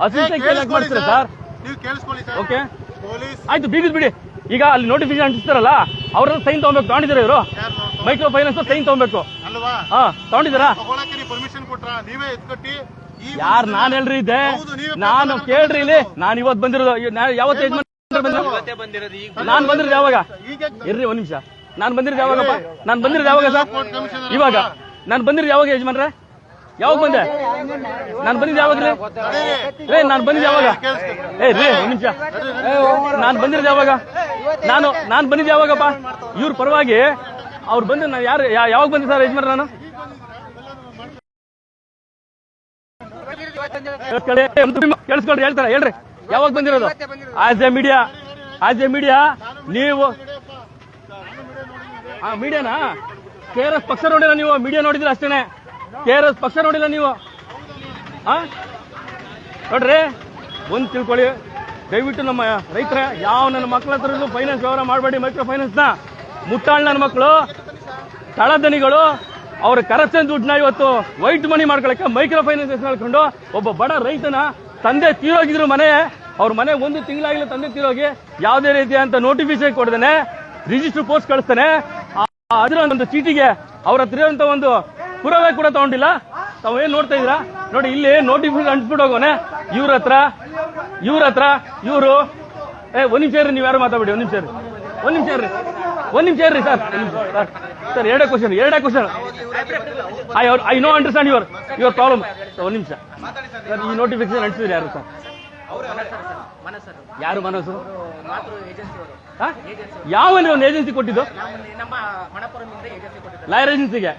ಅಸಿಸ್ಟೆಂಟ್ ಕೇಳಕ್ ಮಾಡ್ತೀರಾ ಸರ್? ನೀವು ಕೇಳಿಸ್ಕೊಳ್ಳಿ ಸರ್. ಓಕೆ, ಪೊಲೀಸ್ ಆಯ್ತು, ಬೀಗದ್ ಬಿಡಿ. ಈಗ ಅಲ್ಲಿ ನೋಟಿಫಿಕೇಶನ್ ಅಂಟಿಸ್ತಾರಲ್ಲ, ಅವ್ರ ಸೈನ್ ತಗೊಬೇಕು. ತಗೊಂಡಿದ್ದೀರಾ ಇವರು? ಮೈಕ್ರೋ ಫೈನಾನ್ಸ್ ಸೈನ್ ತಗೊಬೇಕು ಅಲ್ವಾ? ತಗೊಂಡಿದ್ದೀರಾ? ತಗೊಳಕ್ಕೆ ನೀವು ಪರ್ಮಿಷನ್ ಕೊಟ್ರಾ? ನೀವೇ ಎತ್ಕಟ್ಟಿ ಯಾರು? ನಾನು ಹೇಳ್ರಿ ಇದ್ದೆ, ನಾನು ಕೇಳ್ರಿ ಇಲ್ಲಿ. ನಾನು ಇವತ್ತು ಬಂದಿರೋದು, ಯಾವತ್ತು ನಾನು ಬಂದಿರೋದು ಯಾವಾಗ? ಇರ್ರಿ ಒಂದ್ ನಿಮಿಷ. ನಾನು ಬಂದಿರೋದು ಯಾವಾಗಪ್ಪ? ನಾನು ಬಂದಿರೋದು ಯಾವಾಗ ಸರ್? ಇವಾಗ ನಾನು ಬಂದಿರೋದು ಯಾವಾಗ ಯಜಮಾನ್ರೆ? ಯಾವಾಗ ಬಂದೆ? ನಾನು ಬಂದಿದ್ದು ಯಾವಾಗ? ನಾನು ಬಂದಿದ್ದು ಯಾವಾಗ? ರೀ ಒಂದ್ ನಿಮಿಷ. ನಾನು ಬಂದಿರೋದು ಯಾವಾಗ? ನಾನು ಬಂದಿದ್ದು ಯಾವಾಗಪ್ಪ? ಇವ್ರ ಪರವಾಗಿ ಅವ್ರು ಬಂದು ನಾನು ಯಾವಾಗ ಬಂದೆ ಸರ್ ಯಜಮಾನ್ರೆ? ನಾನು ಕೇಳಿಸ್ಕೊಳ್ರಿ, ಹೇಳ್ತಾರೆ, ಹೇಳ್ರಿ ಯಾವಾಗ ಬಂದಿರೋದು? ಆಸ್ ಎ ಮೀಡಿಯಾ ನೀವು ಮೀಡಿಯಾನಾ? KRS ಪಕ್ಷ ನೋಡಿಲ್ಲ ನೀವು? ಮೀಡಿಯಾ ನೋಡಿದ್ರೆ ಅಷ್ಟೇನೆ, KRS ಪಕ್ಷ ನೋಡಿಲ್ಲ ನೀವು. ನೋಡ್ರಿ, ಒಂದ್ ತಿಳ್ಕೊಳ್ಳಿ ದಯವಿಟ್ಟು, ನಮ್ಮ ರೈತರ ಯಾವ ನನ್ನ ಮಕ್ಕಳ ಹತ್ರ ಫೈನಾನ್ಸ್ ವ್ಯವಹಾರ ಮಾಡಬೇಡಿ. ಮೈಕ್ರೋ ಫೈನಾನ್ಸ್ ನ ಮುಟ್ಟಾಳ್ ನನ್ನ ಮಕ್ಕಳು, ತಳದನಿಗಳು, ಅವ್ರ ಕರಪ್ಷನ್ ದುಡ್ಡನ್ನ ಇವತ್ತು ವೈಟ್ ಮನಿ ಮಾಡ್ಕೊಳಕ್ಕೆ ಮೈಕ್ರೋ ಫೈನಾನ್ಸ್ ಮಾಡ್ಕೊಂಡು ಒಬ್ಬ ಬಡ ರೈತನ ತಂದೆ ತೀರೋಗಿದ್ರು. ಅವ್ರ ಮನೆ 1 ತಿಂಗಳಾಗಿಲ್ಲ ತಂದೆ ತೀರೋಗಿ, ಯಾವುದೇ ರೀತಿಯಂತ ನೋಟಿಫಿಕೇಶನ್ ಕೊಡ್ದೇನೆ ರಿಜಿಸ್ಟರ್ ಪೋಸ್ಟ್ ಕಳಿಸ್ತಾನೆ. ಅದರ ಒಂದು ಚೀಟಿಗೆ ಅವ್ರ ಹತ್ರ ಇರುವಂತ ಒಂದು ಪುರಾವೆ ಕೂಡ ತಗೊಂಡಿಲ್ಲ. ತಾವೇನ್ ನೋಡ್ತಾ ಇದ್ದೀರಾ ನೋಡಿ, ಇಲ್ಲಿ ನೋಟಿಫಿಕೇಶನ್ ಅಂಟಿಸ್ಬಿಟ್ಟು ಹೋಗೋನೆ ಇವ್ರ ಹತ್ರ. ಇವರು ಒಂದ್ ನಿಮಿಷ ಇರ್ರಿ, ನೀವು ಯಾರು ಮಾತಾಡ್ಬಿಡಿ. ಒಂದ್ ನಿಮಿಷ ಇರ್ರಿ ಸರ್. ಎರಡೇ question. I know understand your problem. ಒಂದ್ ನಿಮಿಷ ಸರ್, ಈ ನೋಟಿಫಿಕೇಶನ್ ಅಂಟಿಸಿದ್ರೆ ಯಾರು ಸರ್? ಯಾರು ಮನಸ್ಸು? ಯಾವ ಒಂದು ಏಜೆನ್ಸಿ ಕೊಟ್ಟಿದ್ದು? ಲಾಯರ್ ಏಜೆನ್ಸಿಗೆ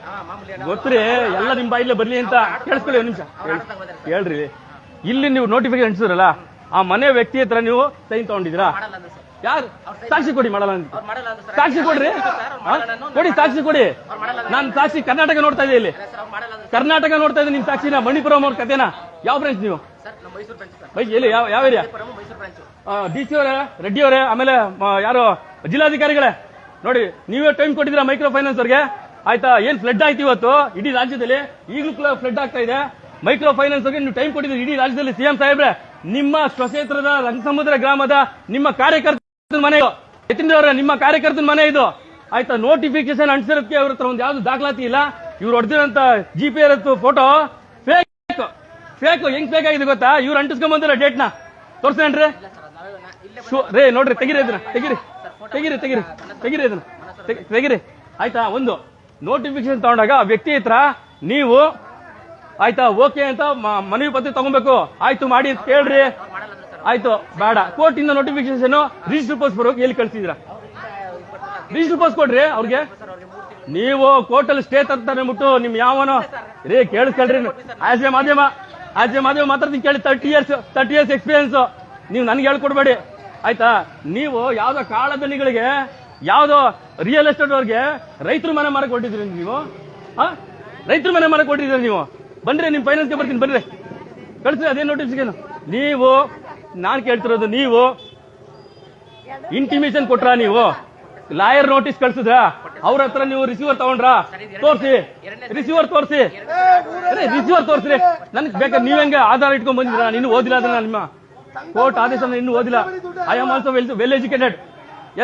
ಗೊತ್ತ್ರಿ, ಎಲ್ಲ ನಿಮ್ ಬಾಯಿಲೆ ಬರ್ಲಿ ಅಂತ. ಕೇಳಿಸ್ಕೊಳ್ಳಿ ಒಂದ್ ನಿಮಿಷ, ಹೇಳ್ರಿ. ಇಲ್ಲಿ ನೀವು ನೋಟಿಫಿಕೇಶನ್ ಅಂಟಿಸಿದ್ರಲ್ಲ, ಆ ಮನೆ ವ್ಯಕ್ತಿ ಹತ್ರ ನೀವು ಸೈನ್ ತಗೊಂಡಿದ್ದೀರಾ? ಯಾರು? ಸಾಕ್ಷಿ ಕೊಡಿ. ಮಾಡಲ್ಲ ಅಂತ ಸಾಕ್ಷಿ ಕೊಡ್ರಿ, ಸಾಕ್ಷಿ ಕೊಡಿ. ನಾನು ಸಾಕ್ಷಿ ಕರ್ನಾಟಕ ನೋಡ್ತಾ ಇದ್ದೆ, ಇಲ್ಲಿ ಕರ್ನಾಟಕ ನೋಡ್ತಾ ಇದ್ದೆ. ನಿಮ್ ಸಾಕ್ಷಿನ ಮಣಿಪುರಂ ಅವ್ರ ಕತೆನಾ? ಯಾವ ಬ್ರಾಂಚ್ ನೀವು? ಎಲ್ಲಿ? ಯಾವ ಏರಿಯಾ? DC ಅವರೇ, ರೆಡ್ಡಿ ಅವರೇ, ಆಮೇಲೆ ಯಾರು ಜಿಲ್ಲಾಧಿಕಾರಿಗಳೇ, ನೋಡಿ ನೀವೇ ಟೈಮ್ ಕೊಟ್ಟಿದ್ದೀರಾ ಮೈಕ್ರೋ ಫೈನಾನ್ಸ್ ಅವ್ರಿಗೆ, ಆಯ್ತಾ? ಏನ್ ಫ್ಲಡ್ ಆಯ್ತು ಇವತ್ತು ಇಡೀ ರಾಜ್ಯದಲ್ಲಿ, ಈಗಲೂ ಫ್ಲಡ್ ಆಗ್ತಾ ಇದೆ. ಮೈಕ್ರೋ ಫೈನಾನ್ಸ್ ಅವ್ರಿಗೆ ನೀವು ಟೈಮ್ ಕೊಟ್ಟಿದ್ದೀರಿ ಇಡೀ ರಾಜ್ಯದಲ್ಲಿ. CM ಸಾಹೇಬ್ರೆ, ನಿಮ್ಮ ಶ್ವಕ್ಷೇತ್ರದ ರಂಗಸಮುದ್ರ ಗ್ರಾಮದ ನಿಮ್ಮ ಕಾರ್ಯಕರ್ತರ ಮನೆ ಯತೀಂದ್ರ ನಿಮ್ಮ ಕಾರ್ಯಕರ್ತನ ಮನೆ ಇದು ಆಯ್ತಾ. ನೋಟಿಫಿಕೇಶನ್ ಅಂಟಿಸಿರೋದಕ್ಕೆ ಅವ್ರ ಹತ್ರ ಒಂದು ಯಾವ್ದು ದಾಖಲಾತಿ ಇಲ್ಲ. ಇವ್ರು ಹೊಡೆದಿರೋಂತ GPS ಫೋಟೋ ಫೇಕ್ ಹೆಂಗ್ ಫೇಕ್ ಆಗಿದೆ ಗೊತ್ತಾ? ಇವ್ರು ಅಂಟಿಸ್ಕೊಂಡ್ ಬಂದಿರೋ ಡೇಟ್ ನ ತೋರ್ಸೇನ್ರಿ ರೇ ನೋಡ್ರಿ. ತೆಗಿರಿ ಇದನ್ನ ತೆಗಿರಿ ಆಯ್ತಾ. ಒಂದು ನೋಟಿಫಿಕೇಶನ್ ತಗೊಂಡಾಗ ಆ ವ್ಯಕ್ತಿ ಹತ್ರ ನೀವು ಆಯ್ತಾ ಓಕೆ ಅಂತ ಮನವಿ ಪತ್ರ ತಗೊಬೇಕು. ಆಯ್ತು ಮಾಡಿ ಅಂತ ಕೇಳ್ರಿ. ಆಯ್ತು ಬೇಡ. ಕೋರ್ಟ್ ಇಂದ ನೋಟಿಫಿಕೇಶನ್ ರಿಜಿಸ್ಟರ್ ಪೋಸ್ಟ್ ಬರೋಕೆ ಎಲ್ಲಿ ಕಳ್ಸಿದ್ರ? ರಿಜಿಸ್ಟರ್ ಪೋಸ್ಟ್ ಕೊಡ್ರಿ ಅವ್ರಿಗೆ. ನೀವು ಕೋರ್ಟ್ ಅಲ್ಲಿ ಸ್ಟೇ ತರ್ತಾರೆ ಬಿಟ್ಟು ನಿಮ್ ಯಾವನೋ ರೇ ಕೇಳಿಸ್ಕೊಳ್ರಿ. ಆಸ್ ಎ ಮಾಧ್ಯಮ ಮಾತಾಡ್ತೀನಿ ಕೇಳಿ. 30 years ಎಕ್ಸ್ಪೀರಿಯನ್ಸ್. ನೀವು ನನ್ಗೆ ಹೇಳ್ಕೊಡ್ಬೇಡಿ ಆಯ್ತಾ. ನೀವು ಯಾವ್ದೋ ಕಾಳಧನಿಗಳಿಗೆ ಯಾವ್ದೋ ರಿಯಲ್ ಎಸ್ಟೇಟ್ ಅವ್ರಿಗೆ ರೈತರು ಮನೆ ಮಾರಕ್ ಕೊಟ್ಟಿದ್ರಿ ನೀವು. ರೈತರು ಮನೆ ಮಾರಕ್ ಕೊಟ್ಟಿದ್ರಿ ನೀವು. ಬನ್ರಿ ನಿಮ್ ಫೈನಾನ್ಸ್ಗೆ ಬರ್ತೀನಿ ಬನ್ರಿ ಕಳಿಸ್ರಿ ಅದೇ ನೋಟಿಫಿಕೇಶನ್. ನೀವು ನಾನ್ ಕೇಳ್ತಿರೋದು ನೀವು ಇಂಟಿಮೇಷನ್ ಕೊಟ್ರ? ನೀವು ಲಾಯರ್ ನೋಟಿಸ್ ಕಳ್ಸಿದ್ರ? ಅವ್ರ ಹತ್ರ ನೀವು ರಿಸೀವರ್ ತಗೊಂಡ್ರ? ತೋರ್ಸಿ ರಿಸೀವರ್ ತೋರ್ಸ್ರಿ. ನನ್ಗೆ ಬೇಕಾದ್ರೆ ನೀವ್ ಹೆಂಗೆ ಆಧಾರ ಇಟ್ಕೊಂಡ್ ಬಂದಿದ್ರ? ನೀನು ಓದಿಲ್ಲ ಅದನ್ನ. ನಿಮ್ಮ ಕೋರ್ಟ್ ಆದೇಶ ಇನ್ನು ಓದಿಲ್ಲ. I am also well educated.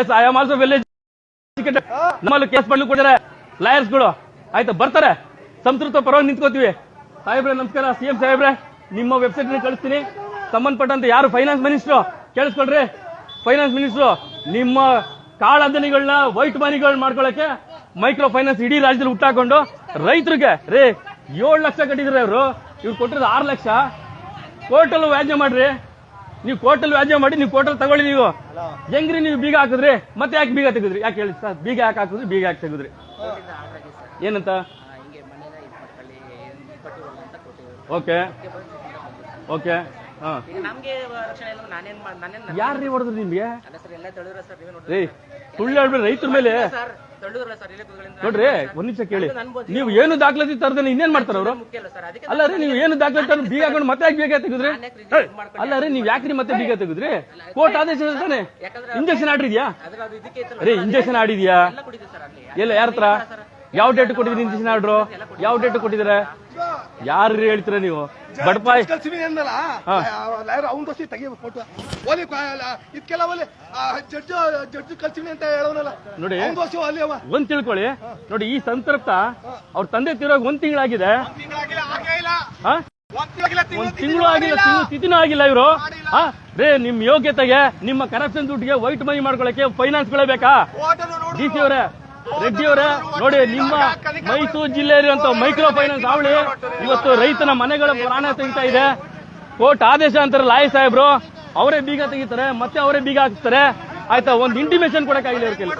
Yes I am also well educated. ನಮ್ಮಲ್ಲಿ ಕೇಸ್ ಮಾಡ್ಲಿಕ್ಕೆ ಕೊಡ್ತಾರೆ ಲಾಯರ್ಸ್ ಗಳು ಆಯ್ತಾ. ಬರ್ತಾರೆ ಸಂತೃಪ್ತ ಪರವಾಗಿ ನಿಂತ್ಕೋತೀವಿ. ಸಾಹೇಬ್ರೆ ನಮಸ್ಕಾರ. CM ಸಾಹೇಬ್ರೆ ನಿಮ್ಮ ವೆಬ್ಸೈಟ್ ಕಳಿಸ್ತೀನಿ. ಸಂಬಂಧಪಟ್ಟಂತೆ ಯಾರು ಫೈನಾನ್ಸ್ ಮಿನಿಸ್ಟ್ರು ಕೇಳಿಸ್ಕೊಳ್ರಿ. ಫೈನಾನ್ಸ್ ಮಿನಿಸ್ಟ್ರು ನಿಮ್ಮ ಕಾಳಧನಿಗಳನ್ನ ವೈಟ್ ಮನಿಗಳನ್ನ ಮಾಡ್ಕೊಳಕ್ಕೆ ಮೈಕ್ರೋ ಫೈನಾನ್ಸ್ ಇಡೀ ರಾಜ್ಯದಲ್ಲಿ ಹುಟ್ಟಾಕೊಂಡು ರೈತರಿಗೆ 7 ಲಕ್ಷ ಕಟ್ಟಿದ್ರೆ ಇವ್ರು ಕೊಟ್ಟಿರೋದು 6 ಲಕ್ಷ. ಕೋರ್ಟಲ್ಲಿ ವ್ಯಾಜ್ಯ ಮಾಡ್ರಿ. ನೀವು ಕೋರ್ಟಲ್ಲಿ ವ್ಯಾಜ್ಯ ಮಾಡಿ ನೀವು ಕೋರ್ಟಲ್ಲಿ ತಗೊಳ್ಳಿ. ನೀವು ಹೆಂಗ್ರಿ ನೀವು ಬೀಗ ಹಾಕಿದ್ರಿ? ಮತ್ತೆ ಯಾಕೆ ಬೀಗ ತೆಗೆದ್ರಿ? ಯಾಕೆ ಹೇಳಿ ಸರ್? ಬೀಗ ಯಾಕೆ ಹಾಕಿದ್ರಿ? ಬೀಗ ಯಾಕೆ ತೆಗೆದ್ರಿ? ಏನಂತ? ಓಕೆ ಯಾರ್ರೀ ಹೊಡೆದ್ರು ನಿಮ್ಗೆ? ಸುಳ್ಳು ಹೇಳ್ಬೇಡಿ ರೈತರ ಮೇಲೆ. ನೋಡ್ರಿ ಒಂದ್ ನಿಮಿಷ ಕೇಳಿ. ನೀವು ಏನು ದಾಖಲಾತಿ ತರದಲ್ಲಿ ಇನ್ನೇನ್ ಮಾಡ್ತಾರ ಅವರು? ಅಲ್ಲ ರೀ ನೀವು ಏನು ದಾಖಲಾತಿ ತರ ಬೀಗ ಹಾಕೊಂಡು ಮತ್ತೆ ಯಾಕೆ ಬೀಗ ತೆಗೆದ್ರಿ? ಅಲ್ಲ ರೀ ನೀವ್ ಯಾಕ್ರಿ ಮತ್ತೆ ಬೀಗ ತೆಗೆದ್ರಿ? ಕೋರ್ಟ್ ಆದೇಶ ತಾನೆ. ಇಂಜೆಕ್ಷನ್ ಆಡಿದ್ಯಾ ರೀ? ಇಂಜೆಕ್ಷನ್ ಆಡಿದ್ಯಾ? ಎಲ್ಲ ಯಾರ ಹತ್ರ? ಯಾವ ಡೇಟ್ ಕೊಟ್ಟಿದ್ರಿ ಇಂಜೆಕ್ಷನ್ ಆರ್ಡ್ರು? ಯಾವ ಡೇಟ್ ಕೊಟ್ಟಿದ್ರೆ? ಯಾರು ಹೇಳ್ತೀರ ನೀವು? ಬಡಪಾಯಿ ನೋಡಿ ಒಂದ್ ತಿಳ್ಕೊಳ್ಳಿ. ನೋಡಿ ಈ ಸಂತೃಪ್ತ ಅವ್ರ ತಂದೆ ತಿರೋಗ 1 ತಿಂಗಳಾಗಿದೆ. 1 ತಿಂಗಳು ಆಗಿಲ್ಲ, ತಿಥಿನೂ ಆಗಿಲ್ಲ ಇವರು. ರೇ ನಿಮ್ ಯೋಗ್ಯತೆಗೆ ನಿಮ್ಮ ಕರಪ್ಷನ್ ದುಡ್ಡಿಗೆ ವೈಟ್ ಮನಿ ಮಾಡ್ಕೊಳಕ್ಕೆ ಫೈನಾನ್ಸ್ ಗಳೇ ಬೇಕಾ? DC ಅವರೇ, ರೆಡ್ಡಿ ಅವರೇ ನೋಡಿ, ನಿಮ್ಮ ಮೈಸೂರು ಜಿಲ್ಲೆ ಇರುವಂತ ಮೈಕ್ರೋ ಫೈನಾನ್ಸ್ ಅವಳಿ ಇವತ್ತು ರೈತನ ಮನೆಗಳ ಪ್ರಾಣ ತೆಗಿತಾ ಇದೆ. ಕೋರ್ಟ್ ಆದೇಶ ಅಂತಾರೆ ಲಾಯರ್ ಸಾಹೇಬ್ರು. ಅವರೇ ಬೀಗ ತೆಗಿತಾರೆ, ಮತ್ತೆ ಅವರೇ ಬೀಗ ಹಾಕಿಸ್ತಾರೆ. ಆಯ್ತಾ, ಒಂದು ಇಂಟಿಮೇಷನ್ ಕೊಡಕ್ಕಾಗಿಲ್ಲ ಇವ್ರ ಕೈಲಿ.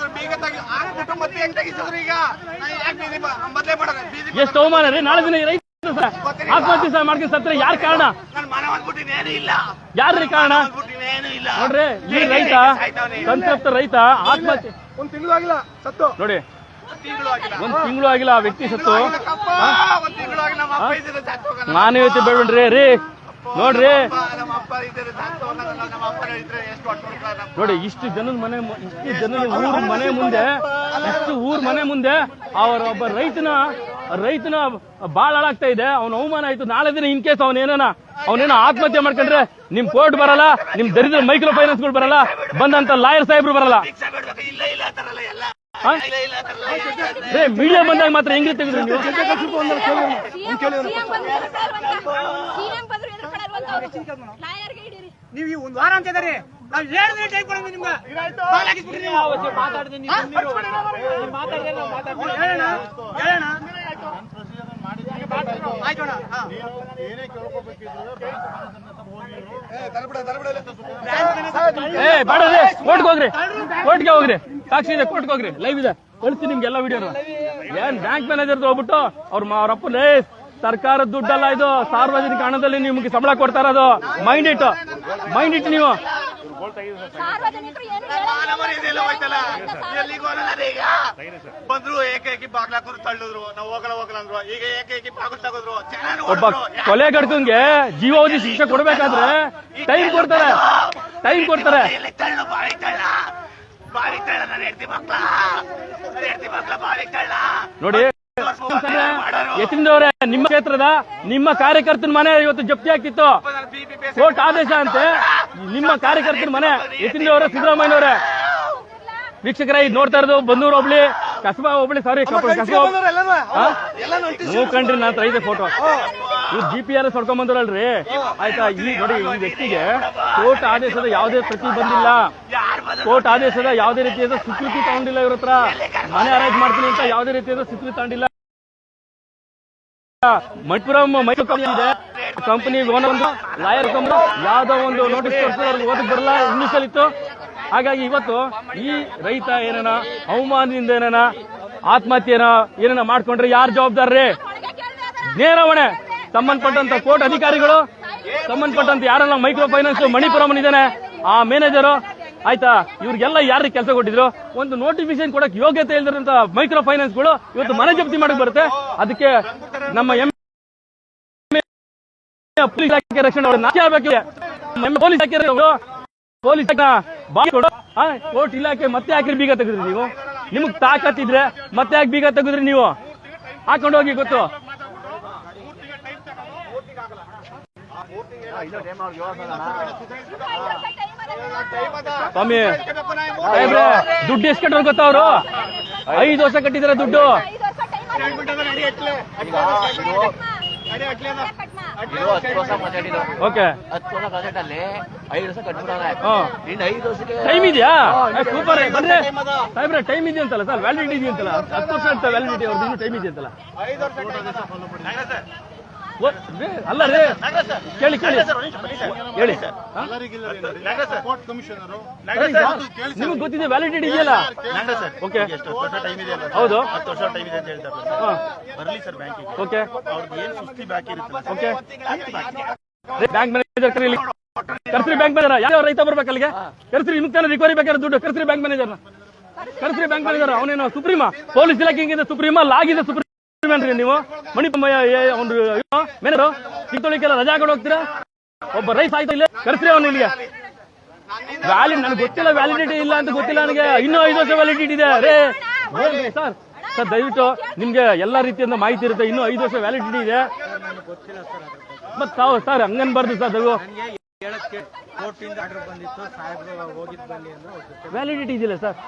ಎಷ್ಟು ಅವಮಾನ ರೀ. ನಾಳೆ ದಿನ ರೈತ ಆತ್ಮಹತ್ಯೆ ಸಹ ಮಾಡ್ಕೊಂಡು ಸತ್ರೆ ಯಾರು ಕಾರಣ? ಯಾರ್ರಿ ಕಾರಣ? ನೋಡ್ರಿ ಈ ರೈತ ಸಂತೃಪ್ತ ರೈತ ಆತ್ಮಹತ್ಯೆ 1 ತಿಂಗಳು ಆಗಿಲ್ಲ ಸತ್ತು. ನೋಡಿ 1 ತಿಂಗಳು ಆಗಿಲ್ಲ ಆ ವ್ಯಕ್ತಿ ಸತ್ತು. ಮಾನವೀಯತೆ ಬೇಡ್ರಿ ರೀ. ನೋಡ್ರಿ ನೋಡಿ ಇಷ್ಟು ಜನದ ಊರ್ ಮನೆ ಮುಂದೆ ಅವರ ಒಬ್ಬ ರೈತನ ಬಾಳ ಹಾಳಾಗ್ತಾ ಇದೆ. ಅವನ ಅವಮಾನ ಆಯ್ತು. ನಾಳೆ ದಿನ ಇನ್ ಕೇಸ್ ಅವನೇನೋ ಆತ್ಮಹತ್ಯೆ ಮಾಡ್ಕೊಂಡ್ರೆ ನಿಮ್ ಕೋರ್ಟ್ ಬರಲ್ಲ, ನಿಮ್ ದರಿದ್ರ ಮೈಕ್ರೋ ಫೈನಾನ್ಸ್ ಗಳು ಬರಲ್ಲ, ಬಂದಂತ ಲಾಯರ್ ಸಾಹೇಬ್ರು ಬರಲ್ಲ. ಮೀಡಿಯಾ ಬಂದಾಗ ಮಾತ್ರ ಹೆಂಗೆ ತೆಗೆದ್ರಿ ನೀವು? ನೀವು 1 ವಾರ ಅಂತ ಇದಾರೆ. ನಾವು 7 ದಿನ ಟೈಮ್ ಕೊಡೋದು ನಿಮ್ಗೆ. ಕೋರ್ಟ್ಗೆ ಹೋಗ್ರಿ. ಸಾಕ್ಷಿ ಇದೆ, ಕೋರ್ಟ್ಗೆ ಹೋಗ್ರಿ. ಲೈವ್ ಇದೆ, ಕಳಿಸ್ತೀನಿ ನಿಮ್ಗೆಲ್ಲ ವಿಡಿಯೋ. ಏನ್ ಬ್ಯಾಂಕ್ ಮ್ಯಾನೇಜರ್ ಹೋಗ್ಬಿಟ್ಟು ಅವ್ರ ಅಪ್ಪನೇ ಸರ್ಕಾರದ ದುಡ್ಡಲ್ಲ ಇದು, ಸಾರ್ವಜನಿಕ ಹಣದಲ್ಲಿ ನಿಮ್ಗೆ ಸಂಬಳ ಕೊಡ್ತಾ ಇರೋದು. ಮೈಂಡ್ ಇಟ್ಟು ನೀವು ಬಂದ್ರು ಏಕೈಕಿ ಬಾಗ್ಲಾಕರು ತಳ್ಳಿದ್ರು. ನಾವು ಹೋಗಲ್ಲ ಅಂದ್ರು. ಈಗ ಏಕೈಕಿ ಬಾಗಿಲು ತಗೋದ್ರು. ಒಬ್ಬ ಕೊಲೆಗಡ್ಕಂಗೆ ಜೀವಾವಧಿ ಶಿಕ್ಷೆ ಕೊಡ್ಬೇಕಾದ್ರೆ ಟೈಮ್ ಕೊಡ್ತಾರೆ. ನೋಡಿ ಯತೀಂದ್ರವರೇ, ನಿಮ್ಮ ಕ್ಷೇತ್ರದ ನಿಮ್ಮ ಕಾರ್ಯಕರ್ತನ ಮನೆ ಇವತ್ತು ಜಪ್ತಿ ಆಗ್ತಿತ್ತು. ಕೋರ್ಟ್ ಆದೇಶ ಅಂತೆ ನಿಮ್ಮ ಕಾರ್ಯಕರ್ತನ ಮನೆ. ಯತೀಂದ್ರವರೇ, ಸಿದ್ದರಾಮಯ್ಯನವರೇ ವೀಕ್ಷಕರೇ ಇದು ನೋಡ್ತಾ ಇರೋದು ಬನ್ನೂರು ಹೋಬಳಿ ಕಸಬಾ ಹೋಬಳಿ ಸಾರಿ ಕಂಡ್ರಿ ನಾನು ರೈತ ಫೋಟೋ ಇವ್ GPRS ಹೊಡ್ಕೊಂಡ್ ಬಂದ್ರಲ್ರಿ ಆಯ್ತಾ. ಈ ನೋಡಿ ಈ ವ್ಯಕ್ತಿಗೆ ಕೋರ್ಟ್ ಆದೇಶದ ಯಾವುದೇ ಪ್ರತಿ ಬಂದಿಲ್ಲ, ಕೋರ್ಟ್ ಆದೇಶದ ಯಾವುದೇ ರೀತಿಯಾದ ಸ್ವೀಕೃತಿ ತಗೊಂಡಿಲ್ಲ, ಇವ್ರ ಹತ್ರ ಮನೆ ಅರೇಂಜ್ ಮಾಡ್ತೀನಿ ಅಂತ ಯಾವುದೇ ರೀತಿಯಾದ ಸ್ವೀಕೃತಿ ತಗೊಂಡಿಲ್ಲ. ಮಣಿಪುರಂ ಇದೆ ಕಂಪನಿ ಓನರ್ ಒಂದು ಲಾಯರ್ ಯಾವ್ದೋ ಒಂದು ನೋಟಿಸ್ ಅವ್ರಿಗೆ ಓದಕ್ ಬರಲ್ಲ, ಇಂಗ್ಲಿಷ್ ಅಲ್ಲಿ ಇತ್ತು. ಹಾಗಾಗಿ ಇವತ್ತು ಈ ರೈತ ಏನೇನ ಅವಮಾನದಿಂದ ಏನೇನ ಆತ್ಮಹತ್ಯೆನ ಏನೇನ ಮಾಡ್ಕೊಂಡ್ರೆ ಯಾರು ಜವಾಬ್ದಾರ್ರಿ? ನೇರ ಹೊಣೆ ಸಂಬಂಧಪಟ್ಟಂತ ಕೋರ್ಟ್ ಅಧಿಕಾರಿಗಳು, ಸಂಬಂಧಪಟ್ಟಂತ ಯಾರೆಲ್ಲ ಮೈಕ್ರೋ ಫೈನಾನ್ಸ್ ಮಣಿಪುರಂ ಇದ್ದಾನೆ ಆ ಮ್ಯಾನೇಜರು ಆಯ್ತಾ, ಇವ್ರಿಗೆಲ್ಲ ಯಾರಿಗೆ ಕೆಲಸ ಕೊಟ್ಟಿದ್ರು? ಒಂದು ನೋಟಿಫಿಕೇಶನ್ ಕೊಡಕ್ ಯೋಗ್ಯತೆ ಇಲ್ದಿರಂತ ಮೈಕ್ರೋ ಫೈನಾನ್ಸ್ ಗಳು ಇವತ್ತು ಮನೆ ಜಪ್ತಿ ಮಾಡಕ್ ಬರುತ್ತೆ. ಅದಕ್ಕೆ ನಮ್ಮ ಪೊಲೀಸ್ ಇಲಾಖೆ ರಕ್ಷಣೆ ಪೊಲೀಸ್ ಕೋರ್ಟ್ ಇಲಾಖೆ ಮತ್ತೆ ಯಾಕೆ ಬೀಗ ತೆಗೆದ್ರಿ ನೀವು? ನಿಮಗ್ ತಾಕತ್ತಿದ್ರೆ ಮತ್ತೆ ಯಾಕೆ ಬೀಗ ತೆಗೆದ್ರಿ ನೀವು? ಹಾಕೊಂಡು ಹೋಗಿ ಗೊತ್ತು. ಸ್ವಾಮಿ ಸಾಹೇಬ್ರೆ ದುಡ್ಡು ಎಷ್ಟು ಕಟ್ಟೋರು ಗೊತ್ತಾ? ಅವರು 5 ವರ್ಷ ಕಟ್ಟಿದಾರೆ ದುಡ್ಡು. ಓಕೆ 10 ವರ್ಷ ಪ್ರಾಜೆಕ್ಟ್ ಅಲ್ಲಿ 5 ವರ್ಷ ಕಟ್ಬಿಡೋರೆ. ಇನ್ನು 5 ವರ್ಷಕ್ಕೆ ಟೈಮ್ ಇದೆಯಾ? ಸೂಪರ್ ಬಂದ್ರೆ ಸಾಹೇಬ್ರೆ ಟೈಮ್ ಇದೆ ಅಂತಲ್ಲ ಸರ್, ವ್ಯಾಲಿಡಿಟಿ ಇದೆ ಅಂತಲ್ಲ, 10 ವರ್ಷ ಅಂತ ವ್ಯಾಲಿಡಿಟಿ ಅವ್ರದ್ದು ಇನ್ನೂ ಟೈಮ್ ಇದೆ ಅಂತಲ್ಲ. ಅಲ್ಲ ರೀ ಕೇಳಿ ಕೇಳಿ ಹೇಳಿ, ಕೋರ್ಟ್ ಕಮಿಷನರು ನಿಮ್ಗೆ ಗೊತ್ತಿದೆ ವ್ಯಾಲಿಡಿಟಿ ಇದೆಯಲ್ಲ? ಓಕೆ ಹೌದು ಓಕೆ ಓಕೆ ಬ್ಯಾಂಕ್ ಮ್ಯಾನೇಜರ್ ಕರೀಲಿ, ಕರ್ಸ್ರಿ ಬ್ಯಾಂಕ್ ಮ್ಯಾನೇಜರ್. ಯಾವ ರೈತ ಬರ್ಬೇಕು ಅಲ್ಲಿಗೆ? ಕರ್ಸ್ರಿ, ನಿಮ್ಗೆ ತಾನೇ ರಿಕವರಿ ಬೇಕಾದ್ರೆ ದುಡ್ಡು. ಕರ್ಸ್ರಿ ಬ್ಯಾಂಕ್ ಮ್ಯಾನೇಜರ್ನ, ಕರ್ಸ್ರಿ ಬ್ಯಾಂಕ್ ಮ್ಯಾನೇಜರ್. ಅವನೇನು ಸುಪ್ರೀಮ ಪೊಲೀಸ್ ಇಲಾಖೆ ಹಿಂಗಿದೆ, ಸುಪ್ರೀಮ ಲಾಗಿದೆ ಸುಪ್ರೀಂ ನೀವು ಮಣಿಪುರ ಮೇನರು ಕಿತ್ತೊಳಿಕೆಲ್ಲ ರಜಾ ಕೊಟ್ಟು ಹೋಗ್ತೀರಾ? ಒಬ್ಬ ರೈತ ಆಯ್ತು ಇಲ್ಲ, ಕರ್ಸ್ರಿ ಅವನು ಇಲ್ಲಿಗೆ. ನನಗೆ ಗೊತ್ತಿಲ್ಲ, ವ್ಯಾಲಿಡಿಟಿ ಇಲ್ಲ ಅಂತ ಗೊತ್ತಿಲ್ಲ ನನಗೆ. ಇನ್ನೂ 5 ವರ್ಷ ವ್ಯಾಲಿಡಿಟಿ ಇದೆ ರೇ ಸರ್. ಸರ್ ದಯವಿಟ್ಟು ನಿಮ್ಗೆ ಎಲ್ಲಾ ರೀತಿಯಿಂದ ಮಾಹಿತಿ ಇರುತ್ತೆ, ಇನ್ನೂ 5 ವರ್ಷ ವ್ಯಾಲಿಡಿಟಿ ಇದೆ. ಮತ್ ಸರ್ ಹಂಗನ್ಬಾರ್ದು ಸರ್, ಅದು ವ್ಯಾಲಿಡಿಟಿ ಇದೆಯಲ್ಲ ಸರ್.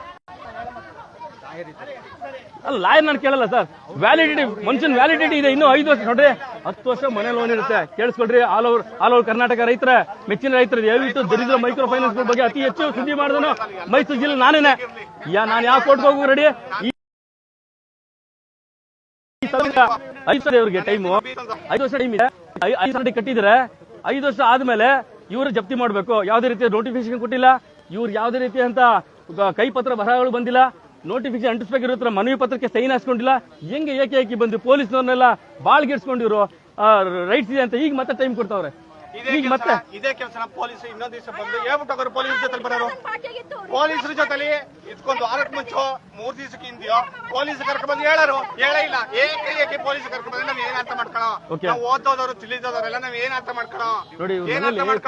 ಅಲ್ಲ ಲಾಯರ್ ನಾನು ಕೇಳಲ್ಲ ಸರ್, ವ್ಯಾಲಿಡಿಟಿ ಮನುಷ್ಯನ್ ವ್ಯಾಲಿಡಿಟಿ ಇದೆ. ಇನ್ನೂ 5 ವರ್ಷ ನೋಡ್ರಿ, 10 ವರ್ಷ ಮನೆ ಲೋನ್ ಇರುತ್ತೆ. ಕೇಳಿಸ್ಕೊಡ್ರಿ, ಆಲ್ ಓವರ್ ಕರ್ನಾಟಕ ರೈತರ ಮೆಚ್ಚಿನ ರೈತರು ದಯವಿಟ್ಟು ದರಿದ್ರ ಮೈಕ್ರೋ ಫೈನಾನ್ಸ್ ಬಗ್ಗೆ ಅತಿ ಹೆಚ್ಚು ಸುದ್ದಿ ಮಾಡಿದನು ಮೈಸೂರು ಜಿಲ್ಲೆ ನಾನೇನೆ. ನಾನು ಯಾವ ಕೋರ್ಟ್ಗೆ ಹೋಗು ರೆಡಿ. 5 ವರ್ಷ ಇವ್ರಿಗೆ ಟೈಮು, 5 ವರ್ಷ ಟೈಮ್ ಇದೆ. 5 ವರ್ಷ ಕಟ್ಟಿದ್ರೆ 5 ವರ್ಷ ಆದ್ಮೇಲೆ ಇವರು ಜಪ್ತಿ ಮಾಡಬೇಕು. ಯಾವುದೇ ರೀತಿಯ ನೋಟಿಫಿಕೇಶನ್ ಕೊಟ್ಟಿಲ್ಲ, ಇವ್ರು ಯಾವುದೇ ರೀತಿಯ ಅಂತ ಕೈಪತ್ರ ಬರಹಗಳು ಬಂದಿಲ್ಲ, ನೋಟಿಫಿಕೇಶನ್ ಅಂಟಿಸ್ಬೇಕಿರೋ ಮನವಿ ಪತ್ರಕ್ಕೆ ಸೈನ್ ಹಾಸ್ಕೊಂಡಿಲ್ಲ. ಹೆಂಗೆ ಏಕೆ ಬಂದು ಪೊಲೀಸ್ನವ್ರನ್ನೆಲ್ಲ ಬಾಳ್ಗೆಡ್ಸ್ಕೊಂಡಿರೋ ರೈಟ್ಸ್ ಇದೆ ಅಂತ ಈಗ ಮತ್ತೆ ಟೈಮ್ ಕೊಡ್ತಾವ್ರೆ. ಈಗ ಮತ್ತೆ ಇದೇ ಕೆಲಸ ಪೊಲೀಸ್ ಇನ್ನೊಂದ್ ದಿವಸ ಬಂದು ಹೇಳ್ಬಿಟ್ಟು ಪೊಲೀಸ್ ಜೊತೆ ಬರೋರು, ಪೊಲೀಸರ ಜೊತೆಲಿ ಇದ್ಕೊಂಡು ವಾರಕ್ಕೆ ಮುಂಚೆ 3 ದಿವಸಕ್ಕೆ ಹಿಂದಿಯೋ ಪೊಲೀಸ್ ಕರ್ಕೊಂಡ್ಬಂದು ಹೇಳರು, ಹೇಳೇ ಇಲ್ಲ. ಏಕೆ ಪೊಲೀಸ್ ಕರ್ಕೊಂಡ್ಬಂದ್ರೆ ನಾವ್ ಏನ್ ಅರ್ಥ ಮಾಡ್ಕೊಳ್ಳೋ? ನಾವು ಓದೋದವ್ರು ತಿಳಿದವ್ರೆಲ್ಲ ನಾವ್ ಏನ್ ಅರ್ಥ ಮಾಡ್ಕೊಳ್ಳೋ? ನೋಡಿ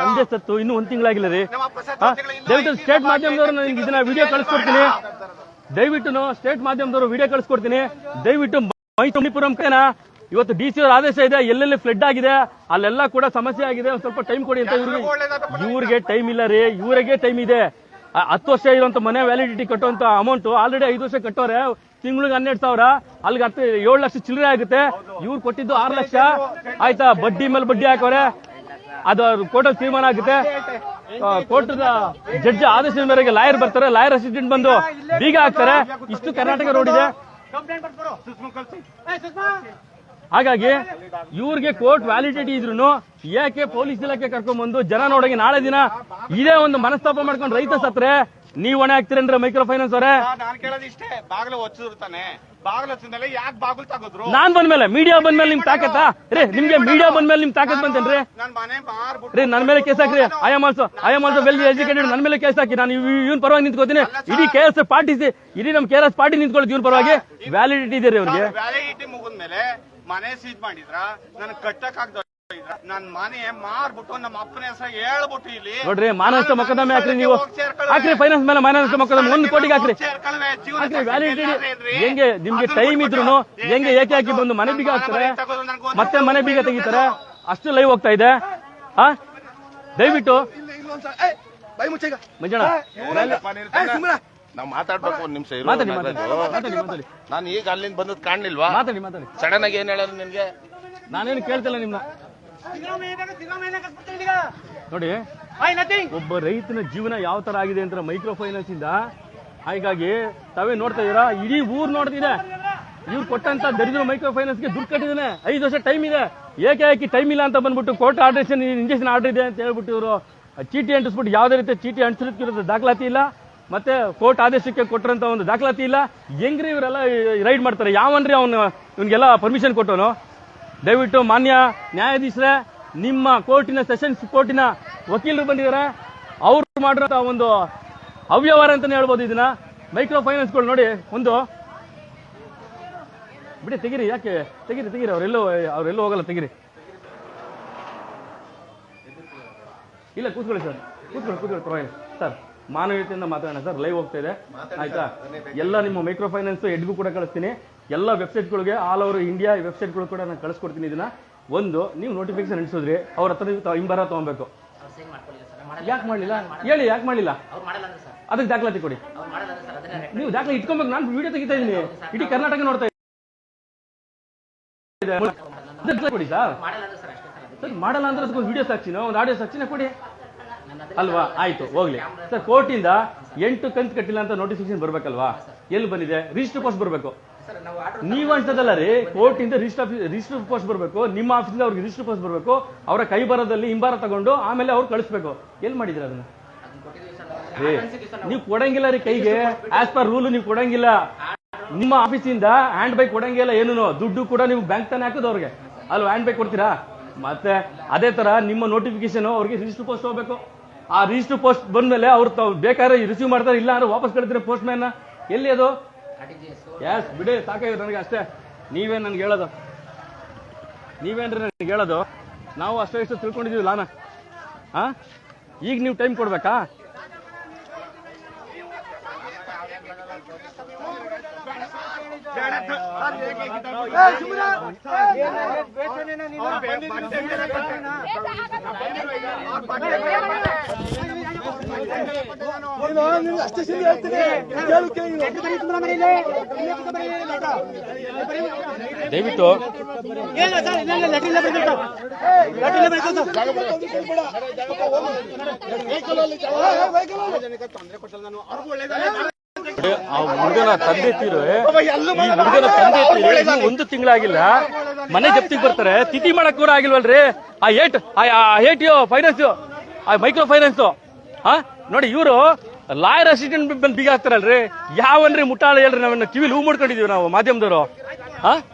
ತಂದೆ ಸತ್ತು ಇನ್ನೂ 1 ತಿಂಗಳಾಗಿಲ್ಲ ರೀ. ದಯವಿಟ್ಟು ಸ್ಟೇಟ್ ಮಾಧ್ಯಮದವರು ನನಗೆ ಇದನ್ನ ವಿಡಿಯೋ ಕಳಿಸ್ಕೊಡ್ತೀನಿ. ದಯವಿಟ್ಟು ಸ್ಟೇಟ್ ಮಾಧ್ಯಮದವರು ವಿಡಿಯೋ ಕಳಿಸ್ಕೊಡ್ತೀನಿ. ದಯವಿಟ್ಟು ಮಣಿಪುರಂ ಕೈನ ಇವತ್ತು DC ಅವರ ಆದೇಶ ಇದೆ, ಎಲ್ಲೆಲ್ಲಿ ಫ್ಲಡ್ ಆಗಿದೆ ಅಲ್ಲೆಲ್ಲ ಕೂಡ ಸಮಸ್ಯೆ ಆಗಿದೆ, ಒಂದ್ ಸ್ವಲ್ಪ ಟೈಮ್ ಕೊಡಿ ಅಂತ. ಇವ್ರಿಗೆ ಟೈಮ್ ಇಲ್ಲ ರೀ, ಇವರಿಗೆ ಟೈಮ್ ಇದೆ. 10 ವರ್ಷ ಇರುವಂತ ಮನೆ ವ್ಯಾಲಿಡಿಟಿ ಕಟ್ಟುವಂತ ಅಮೌಂಟ್ ಆಲ್ರೆಡಿ 5 ವರ್ಷ ಕಟ್ಟೋರೆ. ತಿಂಗಳಿಗೆ 12,000, ಅಲ್ಲಿಗೆ 7 ಲಕ್ಷ ಚಿಲ್ಲರೆ ಆಗುತ್ತೆ. ಇವ್ರು ಕೊಟ್ಟಿದ್ದು 6 ಲಕ್ಷ ಆಯ್ತಾ, ಬಡ್ಡಿ ಮೇಲೆ ಬಡ್ಡಿ ಹಾಕೋರೆ. ಅದು ಕೋರ್ಟಲ್ಲಿ ತೀರ್ಮಾನ ಆಗುತ್ತೆ. ಕೋರ್ಟ್ ಜಡ್ಜ್ ಆದೇಶದ ಮೇರೆಗೆ ಲಾಯರ್ ಬರ್ತಾರೆ, ಲಾಯರ್ ಅಸಿಸ್ಟೆಂಟ್ ಬಂದು ಬೀಗ ಹಾಕ್ತಾರೆ. ಇಷ್ಟು ಕರ್ನಾಟಕ ರೋಡ್ ಇದೆ. ಹಾಗಾಗಿ ಇವ್ರಿಗೆ ಕೋರ್ಟ್ ವ್ಯಾಲಿಡಿಟಿ ಇದ್ರು ಯಾಕೆ ಪೊಲೀಸ್ ಇಲಾಖೆ ಕರ್ಕೊಂಡ್ಬಂದು ಜನ ನೋಡೋಕೆ ನಾಳೆ ದಿನ ಇದೇ ಒಂದು ಮನಸ್ತಾಪ ಮಾಡ್ಕೊಂಡು ರೈತ ಸತ್ರೆ ನೀವ್ ಹೊಣೆ ಹಾಕ್ತೀರೇನ್ರ ಮೈಕ್ರೋ ಫೈನಾನ್ಸ್ ಅವರೇ? ನಾನು ಕೇಳೋದು ಇಷ್ಟೇ, ಬಾಗಿಲು ಹೊಚ್ಚಿರ್ತಾನೆ, ಬಾಗಿಲು ಹೊಚ್ಚಿದ್ಮೇಲೆ ಯಾಕೆ ಬಾಗಿಲು ತಗೋದ್ರು? ನಾನ್ ಬಂದ್ಮೇಲೆ ಮೀಡಿಯಾ ಬಂದ್ಮೇಲೆ ನಿಮ್ ತಾಕತ್ತಾ ರೀ? ನಿಮ್ಗೆ ಮೀಡಿಯಾ ಬಂದ್ಮೇಲೆ ನಿಮ್ ತಾಕತ್ ಬಂತೇನ್ರಿ? ನನ್ ಮನೆ ಮಾರ್ಬಿಟ್ಟು ರೀ ನನ್ ಮೇಲೆ ಕೇಸ್ ಹಾಕ್ರಿ. I am also well educated. ನನ್ ಮೇಲೆ ಕೇಸ್ ಹಾಕಿ, ನಾನು ಇವನ್ ಪರವಾಗಿ ನಿಂತ್ಕೋತೀನಿ. ಇಡೀ KS ಪಾರ್ಟಿ, ಇಡೀ ನಮ್ KS ಪಾರ್ಟಿ ನಿಂತ್ಕೊಳ್ಳಿ ಇವನ್ ಪರವಾಗಿ. ವ್ಯಾಲಿಡಿಟಿ ಇದೆ ರೀ ಅವ್ರಿಗೆ. ವ್ಯಾಲಿಡಿಟಿ ಮುಗಿದ್ಮೇಲೆ ಮನೆ ಸೀಜ್ ಮಾಡಿದ್ರ ನನ್ ಕಟ್ಟಕ್ ಆಗ್ದ ನನ್ ಮನೆ ಮಾರ್ಬಿಟ್ಟು ನಮ್ಮ ಅಪ್ಪನ ಹೆಸರು ಹೇಳ್ಬಿಟ್ಟು ಇಲ್ಲಿ ನೋಡ್ರಿ ಮಾನನಷ್ಟ ಮೊಕದ್ದಮೆ ಹಾಕ್ರಿ. ನೀವು ಹಾಕ್ರಿ ಫೈನಾನ್ಸ್ ಮೇಲೆ ಮಾನನಷ್ಟ ಮೊಕದ್ದಮೆ 1 ಕೋಟಿಗೆ ಹಾಕ್ರಿ. ವ್ಯಾಲಿಡಿಟಿ ಹೆಂಗೆ ನಿಮ್ಗೆ ಟೈಮ್ ಇದ್ರು ಹೆಂಗೆ ಏಕೆ ಹಾಕಿ ಬಂದು ಮನೆ ಬೀಗ ಹಾಕ್ತಾರೆ, ಮತ್ತೆ ಮನೆ ಬೀಗ ತೆಗಿತಾರೆ. ಅಷ್ಟು ಲೈವ್ ಹೋಗ್ತಾ ಇದೆ. ದಯವಿಟ್ಟು ಮಂಜಣ್ಣ ನಾವು ಮಾತಾಡ್ಬೇಕು ಒಂದ್ ನಿಮಿಷ ಇರು. ಮಾತಾಡಿ ಮಾತಾಡಿ ನಾನು ಈಗ ಅಲ್ಲಿಂದ ಬಂದದ್ ಕಾಣ್ಲಿಲ್ವಾ? ಮಾತಾಡಿ ಸಡನ್ ಆಗಿ ಏನ್ ಹೇಳೋದು ನಿನ್ಗೆ? ನಾನೇನು ಕೇಳ್ತಿಲ್ಲ ನಿಮ್ನ. ನೋಡಿ, ಒಬ್ಬ ರೈತನ ಜೀವನ ಯಾವ ತರ ಆಗಿದೆ ಅಂತ ಮೈಕ್ರೋ ಫೈನಾನ್ಸ್ ಇಂದ, ಹಾಗಾಗಿ ತಾವೇ ನೋಡ್ತಾ ಇದೀರಾ, ಇಡೀ ಊರ್ ನೋಡ್ತಿದೆ. ಇವ್ರು ಕೊಟ್ಟಂತ ದರಿದ್ರ ಮೈಕ್ರೋ ಫೈನಾನ್ಸ್ಗೆ ದುಡ್ಡು ಕಟ್ಟಿದ್ದಾನೆ. 5 ವರ್ಷ ಟೈಮ್ ಇದೆ, ಏಕಾಏಕಿ ಟೈಮ್ ಇಲ್ಲ ಅಂತ ಬಂದ್ಬಿಟ್ಟು ಕೋರ್ಟ್ ಆರ್ಡರ್ ಇಂಜೆಕ್ಷನ್ ಆರ್ಡರ್ ಇದೆ ಅಂತ ಹೇಳ್ಬಿಟ್ಟು ಇವರು ಚೀಟಿ ಅಂಟಿಸ್ಬಿಟ್ಟು ಯಾವುದೇ ರೀತಿ ಚೀಟಿ ಅಂಟಿಸಲಿಕ್ಕೆ ದಾಖಲಾತಿ ಇಲ್ಲ, ಮತ್ತೆ ಕೋರ್ಟ್ ಆದೇಶಕ್ಕೆ ಕೊಟ್ಟರಂತ ಒಂದು ದಾಖಲಾತಿ ಇಲ್ಲ. ಹೆಂಗ್ರಿ ಇವರೆಲ್ಲ ರೈಡ್ ಮಾಡ್ತಾರೆ? ಯಾವನ್ರಿ ಇವನ್ಗೆಲ್ಲ ಪರ್ಮಿಷನ್ ಕೊಟ್ಟವನು? ದಯವಿಟ್ಟು ಮಾನ್ಯ ನ್ಯಾಯಾಧೀಶರೇ, ನಿಮ್ಮ ಕೋರ್ಟಿನ ಸೆಷನ್ಸ್ ಕೋರ್ಟಿನ ವಕೀಲರು ಬಂದಿದ್ದಾರೆ, ಅವ್ರು ಮಾಡಿರೋ ಒಂದು ಅವ್ಯವಹಾರ ಅಂತಾನೆ ಹೇಳ್ಬೋದು ಇದನ್ನ. ಮೈಕ್ರೋ ಫೈನಾನ್ಸ್ಗಳು ನೋಡಿ, ಒಂದು ಬಿಡಿ, ತೆಗಿರಿ, ಯಾಕೆ ತೆಗಿರಿ, ಅವರೆಲ್ಲೋ ಹೋಗಲ್ಲ, ತೆಗಿರಿ. ಇಲ್ಲ, ಕೂತ್ಕೊಳ್ಳಿ ಸರ್, ಕೂತ್ಕೊಳ್ಳಿ ಪರವಾಗಿಲ್ಲ ಸರ್. ಮಾನವೀಯತೆಯಿಂದ ಮಾತಾಡೋಣ ಸರ್, ಲೈವ್ ಹೋಗ್ತಾ ಇದೆ, ಆಯ್ತಾ? ಎಲ್ಲ ನಿಮ್ಮ ಮೈಕ್ರೋ ಫೈನಾನ್ಸ್ ಎಡ್ಗೂ ಕೂಡ ಕಳಿಸ್ತೀನಿ, ಎಲ್ಲ ವೆಬ್ಸೈಟ್ಗಳಿಗೆ, ಆಲ್ ಓವರ್ ಇಂಡಿಯಾ ವೆಬ್ಸೈಟ್ಗಳು ಕೂಡ ನಾನು ಕಳಿಸ್ಕೊಡ್ತೀನಿ. ಇದನ್ನ ಒಂದು ನೀವು ನೋಟಿಫಿಕೇಶನ್ ಅಂಟಿಸಿದ್ರಿ, ಅವ್ರ ಹತ್ರ ನೀವು ಹಿಂಬಾರ ತಗೊಬೇಕು. ಯಾಕೆ ಮಾಡಲಿಲ್ಲ ಹೇಳಿ, ಯಾಕೆ ಮಾಡಲಿಲ್ಲ? ಅದಕ್ಕೆ ದಾಖಲಾತಿ ಕೊಡಿ. ನೀವು ದಾಖಲೆ ಇಟ್ಕೊಬೇಕು. ನಾನು ವಿಡಿಯೋ ತೆಗಿತಾ ಇದ್ದೀನಿ, ಇಡೀ ಕರ್ನಾಟಕ ನೋಡ್ತಾ ಇದೆ. ಕೊಡಿ ಸರ್, ಮಾಡಲ್ಲ ಅಂದ್ರೆ ಅದಕ್ಕೊಂದು ವಿಡಿಯೋ ಸಾಕ್ಷಿನ, ಒಂದು ಆಡಿಯೋ ಸಾಕ್ಷಿನ ಕೊಡಿ ಅಲ್ವಾ? ಆಯ್ತು, ಹೋಗ್ಲಿ ಸರ್. ಕೋರ್ಟಿಂದ 8 ಕಂತು ಕಟ್ಟಿಲ್ಲ ಅಂತ ನೋಟಿಫಿಕೇಶನ್ ಬರ್ಬೇಕಲ್ವಾ? ಎಲ್ಲಿ ಬಂದಿದೆ? ರಿಜಿಸ್ಟರ್ ಪೋಸ್ಟ್ ಬರಬೇಕು. ನೀವು ಅನ್ಸದಲ್ಲ ರೀ, ಕೋರ್ಟಿಂದ ರಿಜಿಸ್ಟರ್ ಪೋಸ್ಟ್ ಬರಬೇಕು, ನಿಮ್ಮ ಆಫೀಸಿಂದ ಅವ್ರಿಗೆ ರಿಜಿಸ್ಟರ್ ಪೋಸ್ಟ್ ಬರಬೇಕು, ಅವರ ಕೈ ಬರದಲ್ಲಿ ಹಿಂಬಾರ ತಗೊಂಡು ಆಮೇಲೆ ಅವ್ರು ಕಳಿಸ್ಬೇಕು. ಎಲ್ಲಿ ಮಾಡಿದ್ರೆ ಅದನ್ನ? ನೀವು ಕೊಡಂಗಿಲ್ಲ ರೀ ಕೈಗೆ, ಆಸ್ ಪರ್ ರೂಲ್ ನೀವು ಕೊಡಂಗಿಲ್ಲ. ನಿಮ್ಮ ಆಫೀಸಿಂದ ಹ್ಯಾಂಡ್ ಬೈ ಕೊಡಂಗಿಲ್ಲ, ಏನು ದುಡ್ಡು ಕೂಡ ನೀವು ಬ್ಯಾಂಕ್ ತಾನೇ ಹಾಕೋದು ಅವ್ರಿಗೆ ಅಲ್ವಾ? ಹ್ಯಾಂಡ್ ಬೈ ಕೊಡ್ತೀರಾ? ಮತ್ತೆ ಅದೇ ತರ ನಿಮ್ಮ ನೋಟಿಫಿಕೇಶನ್ ಅವ್ರಿಗೆ ರಿಜಿಸ್ಟರ್ ಪೋಸ್ಟ್ ಹೋಗ್ಬೇಕು. ಆ ರಿಜಿಸ್ಟರ್ ಪೋಸ್ಟ್ ಬಂದ್ಮೇಲೆ ಅವ್ರು ಬೇಕಾದ್ರೆ ರಿಸೀವ್ ಮಾಡ್ತಾರೆ, ಇಲ್ಲ ಅಂದ್ರೆ ವಾಪಸ್ ಕಳಿಸ್ತಾರೆ ಪೋಸ್ಟ್ ಮ್ಯಾನ್. ಎಲ್ಲಿ ಅದು? ಎಸ್ ಬಿಡಿ, ಸಾಕಾಗಿದೆ ನನಗೆ ಅಷ್ಟೇ. ನೀವೇನ್ ನನ್ಗೆ ಹೇಳೋದು? ನೀವೇನ್ರಿ ನನಗೆ ಹೇಳೋದು? ನಾವು ಅಷ್ಟೇ ಇಷ್ಟು ತಿಳ್ಕೊಂಡಿದೀವಿ ಲಾನ. ಈಗ ನೀವು ಟೈಮ್ ಕೊಡ್ಬೇಕಾ? ದಯವಿಟ್ಟು ಆ ಹುಡುಗನ ತಂದೆ ತೀರು, ಈ ಹುಡುಗನ ತಂದೆ ತೀರು 1 ತಿಂಗಳಾಗಿಲ್ಲ, ಮನೆ ಜಪ್ತಿಗೆ ಬರ್ತಾರೆ, ತಿಥಿ ಮಾಡಕ್ ಕೂಡ ಆಗಿಲ್ವಲ್ರಿ? ಆ ಏಟ್ ಫೈನಾನ್ಸ್, ಆ ಮೈಕ್ರೋ ಫೈನಾನ್ಸ್ ನೋಡಿ, ಇವರು ಲಾಯರ್ ಅಸಿಸ್ಟೆಂಟ್ ಬಂದು ಬೀಗ ಹಾಕ್ತಾರಲ್ರಿ. ಯಾವನ್ರಿ ಮುಟ್ಟಾಳ ಹೇಳ್ರಿ? ನಾವನ್ನ ಕಿವಿಲಿ ಹೂ ಮುಡ್ಕೊಂಡಿದೀವಿ ನಾವು ಮಾಧ್ಯಮದವರು.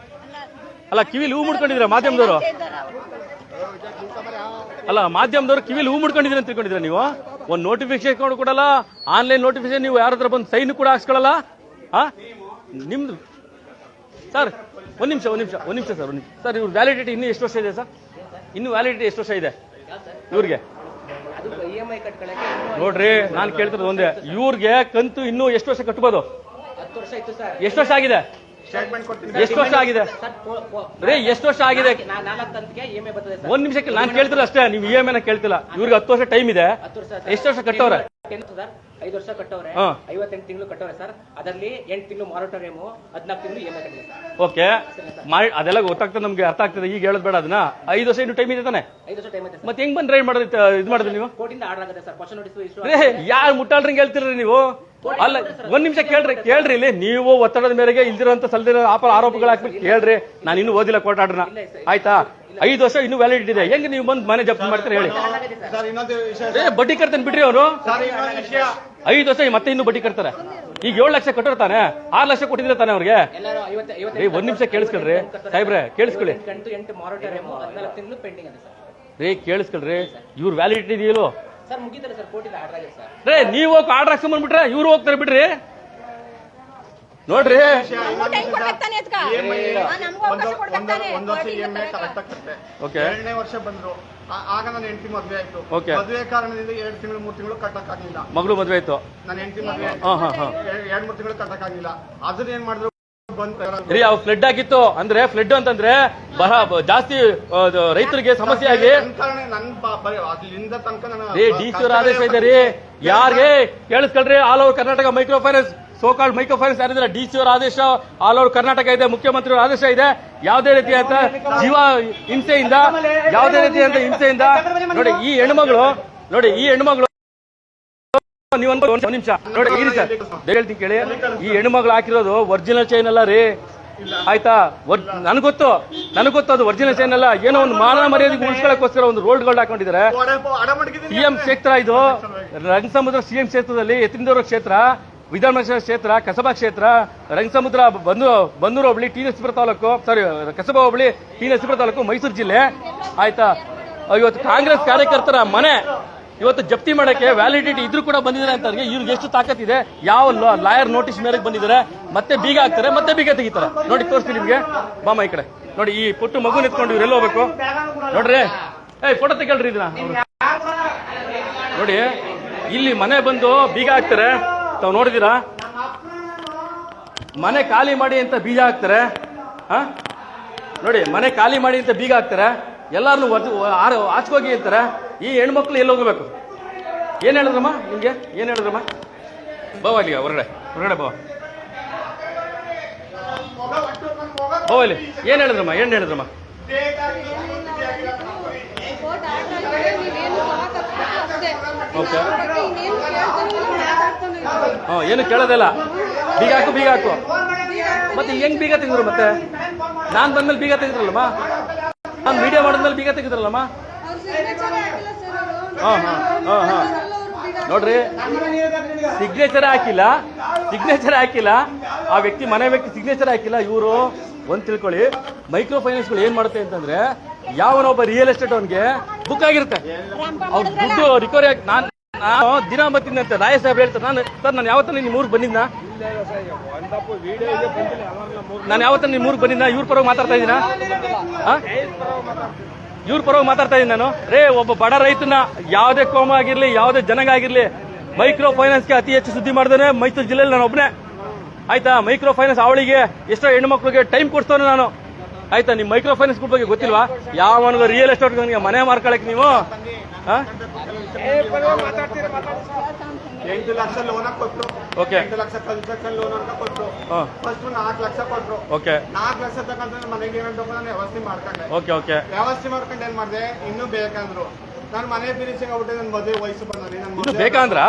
ಅಲ್ಲ, ಕಿವಿಲಿ ಹೂ ಮುಡ್ಕೊಂಡಿದ್ರ ಮಾಧ್ಯಮದವರು? ಅಲ್ಲ, ಮಾಧ್ಯಮದವರು ಕಿವಿಲಿ ಹೂ ಮುಡ್ಕೊಂಡಿದ್ದೀರಿ ಅಂತ ತಿಳ್ಕೊಂಡಿದ್ರ ನೀವು? ಒಂದು ನೋಟಿಫಿಕೇಶನ್ ಕೊಡಲ್ಲ, ಆನ್ಲೈನ್ ನೋಟಿಫಿಕೇಶನ್ ನೀವು ಯಾರ ಹತ್ರ ಬಂದು ಸೈನ್ ಕೂಡ ಹಾಕ್ಸ್ಕೊಳ್ಳಲ್ಲ. ನಿಮ್ದು ಸರ್, ಒಂದ್ ನಿಮಿಷ ಸರ್, ಇವ್ರ ವ್ಯಾಲಿಡಿಟಿ ಇನ್ನು ಎಷ್ಟು ವರ್ಷ ಇದೆ ಸರ್? ಇನ್ನು ವ್ಯಾಲಿಡಿಟಿ ಎಷ್ಟು ವರ್ಷ ಇದೆ ಇವ್ರಿಗೆ? ನೋಡ್ರಿ, ನಾನು ಕೇಳ್ತಿರೋದು ಒಂದೇ, ಇವ್ರಿಗೆ ಕಂತು ಇನ್ನು ಎಷ್ಟು ವರ್ಷ ಕಟ್ಬೋದು? ಎಷ್ಟು ವರ್ಷ ಆಗಿದೆ? ಎಷ್ಟು ವರ್ಷ ಆಗಿದೆ ರೀ? ಎಷ್ಟು ವರ್ಷ ಆಗಿದೆ? ಒಂದ್ ನಿಮಿಷಕ್ಕೆ ನಾನು ಕೇಳ್ತಿಲ್ಲ ಅಷ್ಟೇ, ನೀವು EMI ನ ಕೇಳ್ತಿಲ್ಲ. ಇವ್ರಿಗೆ 10 ವರ್ಷ ಟೈಮ್ ಇದೆ. ಎಷ್ಟು ವರ್ಷ ಕಟ್ಟವ್ರೆ? 5 ವರ್ಷ ಕಟ್ಟವ್ರೆ, 58 ತಿಂಗಳು ಕಟ್ಟವ್ರೆ ಸರ್. ಅದರಲ್ಲಿ 8 ತಿಂಗಳು ಮಾರಾಟೋರಿಯಮ್, 14 ತಿಂಗಳು EMI ಕಟ್ಟಿದೆ ಸರ್. ಓಕೆ, ಅದೆಲ್ಲ ಗೊತ್ತಾಗ್ತದೆ, ನಮ್ಗೆ ಅರ್ಥ ಆಗ್ತದೆ. ಈಗ ಹೇಳೋದ್ ಬೇಡ ಅದನ್ನ. 5 ವರ್ಷ ಇನ್ನು ಟೈಮ್ ಇದೆ ತಾನೆ? 5 ವರ್ಷ ಟೈಮ್ ಇದೆ. ಮತ್ತೆ ಹೆಂಗ್ ಬಂದ್ ರೈಡ್ ಮಾಡೋದು? ಇದು ಮಾಡಿದ್ರಿ ನೀವು? ಕೋರ್ಟಿಂದ ಆರ್ಡರ್ ಆಗಿದೆ ಸರ್. ಕ್ವಶ್ಚನ್ ನೋಟಿಸ್ ಯಾರು ಮುಟ್ಟಾಳ್ರಂಗ್ ಹೇಳ್ತಿರ್ರಿ ನೀವು? ಅಲ್ಲ, ಒಂದ್ ನಿಮಿಷ ಕೇಳ್ರಿ ಇಲ್ಲಿ. ನೀವು ಒತ್ತಡದ ಮೇರೆಗೆ ಇಲ್ದಿರೋಂತ ಸಲ್ದಿರೋ ಆರೋಪಗಳು ಹಾಕ್ಬಿಟ್ಟು ಕೇಳ್ರಿ. ನಾನು ಇನ್ನೂ ಓದಿಲ್ಲ ಕೋರ್ಟ್ ಆರ್ಡರ್ನ, ಆಯ್ತಾ? 5 ವರ್ಷ ಇನ್ನೂ ವ್ಯಾಲಿಡಿಟಿ ಇದೆ. ಹೆಂಗ್ ನೀವು ಬಂದು ಮನೆ ಜಪ್ತಿ ಮಾಡ್ತಾರೆ ಹೇಳಿ? ಬಡ್ಡಿ ಕಟ್ತಾನೆ ಬಿಡ್ರಿ ಅವರು. 5 ವರ್ಷ ಮತ್ತೆ ಇನ್ನೂ ಬಡ್ಡಿ ಕಟ್ತಾರೆ. ಈಗ 7 ಲಕ್ಷ ಕಟ್ಟಿರ್ತಾನೆ, 6 ಲಕ್ಷ ಕೊಟ್ಟಿದ್ರೆ ತಾನೆ ಅವ್ರಿಗೆ? ಒಂದ್ ನಿಮಿಷ ಕೇಳಿಸ್ಕೊಳ್ರಿ ಸಾಹೇಬ್ರೆ, ಕೇಳಿಸ್ಕೊಳ್ಳಿ ರೀ, ಕೇಳಿಸ್ಕೊಳ್ರಿ. ಇವ್ರ ವ್ಯಾಲಿಡಿಟಿ ಇದೆಯಲ್ಲೋ ಸರ್? ಮುಗಿತಾರೆ ಸರ್, ಕೋರ್ಟಿಂದ ಆರ್ಡರ್ ಆಗಿದೆ ಸರ್. ರೇ, ನೀವು ಹೋಗಿ ಆರ್ಡರ್ ಹಾಕ್ಸ್ಕೊಂಡ್ಬಿಟ್ರೆ ಇವ್ರು ಹೋಗ್ತಾರೆ ಬಿಡ್ರಿ. ನೋಡ್ರಿ, ಒಂದು ವರ್ಷ EMI ಕರೆಕ್ಟ್ ಆಗ್ತದೆ. ಓಕೆ, 2ನೇ ವರ್ಷ ಬಂದ್ರು, ಆಗ ನನ್ನ ಹೆಂಡತಿ ಮದ್ವೆ ಆಯ್ತು. ಓಕೆ, ಮದುವೆ ಕಾರಣದಿಂದ 2 ತಿಂಗಳು 3 ತಿಂಗಳು ಕಟ್ಟಕ್ಕಾಗಿಲ್ಲ. ಮಗಳು ಮದ್ವೆ ಆಯ್ತು, ನನ್ನ ಹೆಂಡತಿ ಮದ್ವೆ 2-3 ತಿಂಗಳು ಕಟ್ಟಕ್ಕಾಗಿಲ್ಲ. ಅದನ್ನ ಏನ್ ಮಾಡಿದ್ರು, ರೀ ಅವ್ ಫ್ಲಡ್ ಆಗಿತ್ತು ಅಂದ್ರೆ ಫ್ಲಡ್ ಅಂತಂದ್ರೆ ಜಾಸ್ತಿ ರೈತರಿಗೆ ಸಮಸ್ಯೆ ಆಗಿ ಅಲ್ಲಿಂದ ತನಕ ರೀ ಡಿ.ಸಿ ಅವರ ಆದೇಶ ಇದೆ ರೀ. ಯಾರಿಗೆ ಕೇಳಿಸ್ಕೊಳ್ರಿ, all over Karnataka micro finance so called micro finance ಯಾರಿದ್ರೆ ಡಿ.ಸಿ ಅವರ ಆದೇಶ ಆಲ್ ಓವರ್ ಕರ್ನಾಟಕ ಇದೆ, ಮುಖ್ಯಮಂತ್ರಿ ಅವರ ಆದೇಶ ಇದೆ. ಯಾವುದೇ ರೀತಿಯಾದ ಜೀವ ಹಿಂಸೆಯಿಂದ ಯಾವುದೇ ರೀತಿಯಾದ ಹಿಂಸೆಯಿಂದ ನೋಡಿ ಈ ಹೆಣ್ಮಗಳು ನೀವು ಒಂದ್ ನಿಮಿಷ ನೋಡಿ ಇರಿ ಸರ್ ಹೇಳ್ತೀನಿ ಕೇಳಿ. ಈ ಹೆಣ್ಮಗಳು ಹಾಕಿರೋದು ಒರಿಜಿನಲ್ ಚೈನ್ ಅಲ್ಲ ರೀ, ಆಯ್ತಾ? ನನಗೊತ್ತು ಅದು ಒರಿಜಿನಲ್ ಚೈನ್ ಅಲ್ಲ. ಏನೋ ಒಂದು ಮಾನ ಮರ್ಯಾದೆಗೆ ಉಳಿಸ್ಕೊಳ್ಳೋಕ್ಕೋಸ್ಕರ ಒಂದು ರೋಲ್ಡ್ ಹಾಕೊಂಡಿದ್ದಾರೆ. ಸಿಎಂ ಕ್ಷೇತ್ರ ಇದು, ರಂಗಸಮುದ್ರ ಸಿಎಂ ಕ್ಷೇತ್ರದಲ್ಲಿ ಎತ್ತಿನದೂರು ಕ್ಷೇತ್ರ, ವಿಧಾನಸಭಾ ಕ್ಷೇತ್ರ, ಕಸಬಾ ಕ್ಷೇತ್ರ, ರಂಗಸಮುದ್ರ ಬನ್ನೂರು ಹೋಬಳಿ, ಟಿ ನರಸೀಪುರ ತಾಲೂಕು, ಕಸಬಾ ಹೋಬಳಿ, ಟಿ ನರಸೀಪುರ ತಾಲೂಕು, ಮೈಸೂರು ಜಿಲ್ಲೆ, ಆಯ್ತಾ? ಇವತ್ತು ಕಾಂಗ್ರೆಸ್ ಕಾರ್ಯಕರ್ತರ ಮನೆ ಇವತ್ತು ಜಪ್ತಿ ಮಾಡಕ್ಕೆ ವ್ಯಾಲಿಡಿಟಿ ಇದ್ರೂ ಕೂಡ ಬಂದಿದ್ದಾರೆ ಅಂತ ಇವ್ರಿಗೆ ಎಷ್ಟು ತಾಕತ್ತಿದೆ? ಯಾವ ಲಾಯರ್ ನೋಟಿಸ್ ಮೇರೆಗೆ ಬಂದಿದ್ದಾರೆ? ಮತ್ತೆ ಬೀಗ ಹಾಕ್ತಾರೆ, ಮತ್ತೆ ಬೀಗ ತೆಗಿತಾರೆ. ನೋಡಿ ತೋರಿಸ್ತೀನಿ ನಿಮ್ಗೆ, ಬಾಮ ಈ ಕಡೆ ನೋಡಿ. ಈ ಪುಟ್ಟು ಮಗು ನಿಂತ್ಕೊಂಡು ಇವ್ರೆಲ್ಲ ಹೋಗ್ಬೇಕು ನೋಡ್ರಿ. ಫೋಟೋ ತೆಗಳ್ರಿ ಇದನ್ನ ನೋಡಿ. ಇಲ್ಲಿ ಮನೆ ಬಂದು ಬೀಗ ಹಾಕ್ತಾರೆ, ತಾವು ನೋಡಿದೀರಾ? ಮನೆ ಖಾಲಿ ಮಾಡಿ ಅಂತ ಬೀಗ ಹಾಕ್ತಾರೆ. ನೋಡಿ, ಮನೆ ಖಾಲಿ ಮಾಡಿ ಅಂತ ಬೀಗ ಹಾಕ್ತಾರೆ, ಎಲ್ಲಾರನ್ನು ಆಚೆಗೋಗಿ ಅಂತಾರೆ. ಈ ಹೆಣ್ಮಕ್ಳು ಎಲ್ಲಿ ಹೋಗಬೇಕು? ಏನ್ ಹೇಳಿದ್ರಮ್ಮ ನಿಮ್ಗೆ? ಏನ್ ಹೇಳಿದ್ರಮ್ಮ? ಬಾವ ಇಲ್ಲಿ ಹೊರಗಡೆ ಬಾವ ಇಲ್ಲಿ. ಏನ್ ಹೇಳಿದ್ರಮ್ಮ? ಏನು ಕೇಳೋದಿಲ್ಲ. ಬೀಗ ಹಾಕು ಮತ್ತೆ ಹೆಂಗ್ ಬೀಗ ತೆಗೆದ್ರು? ಮತ್ತೆ ನಾನ್ ಬಂದ್ಮೇಲೆ ಬೀಗ ತೆಗೆದ್ರಲ್ಲಮ್ಮ, ನಾನು ಮೀಡಿಯಾ ಮಾಡಿದ್ಮೇಲೆ ಬೀಗ ತೆಗೆದ್ರಲ್ಲಮ್ಮ. ನೋಡ್ರಿ, ಸಿಗ್ನೇಚರ್ ಹಾಕಿಲ್ಲ ಆ ವ್ಯಕ್ತಿ, ಮನೆ ವ್ಯಕ್ತಿ ಸಿಗ್ನೇಚರ್ ಹಾಕಿಲ್ಲ. ಇವರು ಒಂದ್ ತಿಳ್ಕೊಳ್ಳಿ, ಮೈಕ್ರೋ ಫೈನಾನ್ಸ್ಗಳು ಏನ್ ಮಾಡುತ್ತೆ ಅಂತಂದ್ರೆ, ಯಾವನೊಬ್ಬ ರಿಯಲ್ ಎಸ್ಟೇಟ್ ಅವನ್ಗೆ ಬುಕ್ ಆಗಿರುತ್ತೆ, ಅವ್ರ ದುಡ್ಡು ರಿಕವರಿ ಆಗಿ. ನಾನು ದಿನ ಬರ್ತೀನಿ ರಾಯ ಸಾಹೇಬ್ ಹೇಳ್ತಾರೆ. ನಾನು ಯಾವತ್ತ ನಿಮ್ಮ ಊರಿಗೆ ಬಂದಿದ್ನಾ? ನಿಮ್ಮ ಊರಿಗೆ ಬಂದಿದ್ದ? ಇವ್ರ ಪರವಾಗಿ ಮಾತಾಡ್ತಾ ಇದ್ದೀನ? ಇವ್ರ ಪರವಾಗಿ ಮಾತಾಡ್ತಾ ಇದ್ದೀನಿ ನಾನು. ಒಬ್ಬ ಬಡ ರೈತನ, ಯಾವುದೇ ಕೋಮ ಆಗಿರ್ಲಿ, ಯಾವುದೇ ಜನಾಂಗ ಆಗಿರ್ಲಿ, ಮೈಕ್ರೋ ಫೈನಾನ್ಸ್ಗೆ ಅತಿ ಹೆಚ್ಚು ಸುದ್ದಿ ಮಾಡಿದ್ರೆ ಮೈಸೂರು ಜಿಲ್ಲೆಯಲ್ಲಿ ನಾನು ಒಬ್ಬನೇ, ಆಯ್ತಾ? ಮೈಕ್ರೋ ಫೈನಾನ್ಸ್ ಅವಳಿಗೆ ಎಷ್ಟೋ ಹೆಣ್ಮಕ್ಳಿಗೆ ಟೈಮ್ ಕೊಡ್ತಾನೆ ನಾನು, ಆಯ್ತಾ? ನಿಮ್ ಮೈಕ್ರೋ ಫೈನಾನ್ಸ್ ಬಗ್ಗೆ ಗೊತ್ತಿಲ್ವಾ? ಯಾವನಿಗೆ ರಿಯಲ್ ಎಸ್ಟೇಟ್ ಮನೆ ಮಾರ್ಕೊಳಕ್ ನೀವು 8 ಲಕ್ಷ ಲೋನ್ ಕೊಟ್ಟರು. 8 ಲಕ್ಷ ಕನ್ಸ್ಟ್ರಕ್ಷನ್ ಲೋನ್ ಅಂತ ಕೊಟ್ಟರು. ಫಸ್ಟ್ 4 ಲಕ್ಷ ಕೊಟ್ಟರು. 4 ಲಕ್ಷ ತಗೊಂಡ್ರೆ ಮನೆಗೆ ಏನಂತ ನಾನು ವ್ಯವಸ್ಥೆ ಮಾಡ್ಕೊಂಡೆ. ವ್ಯವಸ್ಥೆ ಮಾಡ್ಕೊಂಡು ಏನ್ ಮಾಡಿದೆ, ಇನ್ನೂ ಬೇಕಂದ್ರು. ನಾನು ಮನೆ ಫಿನಿಶಿಂಗ್ ಆಗ್ಬಿಟ್ಟೆ. ನನ್ನ ಮದುವೆ ವಯಸ್ಸು ಬಂದಲ್ಲಿ ಇನ್ನು ಬೇಕಂದ್ರ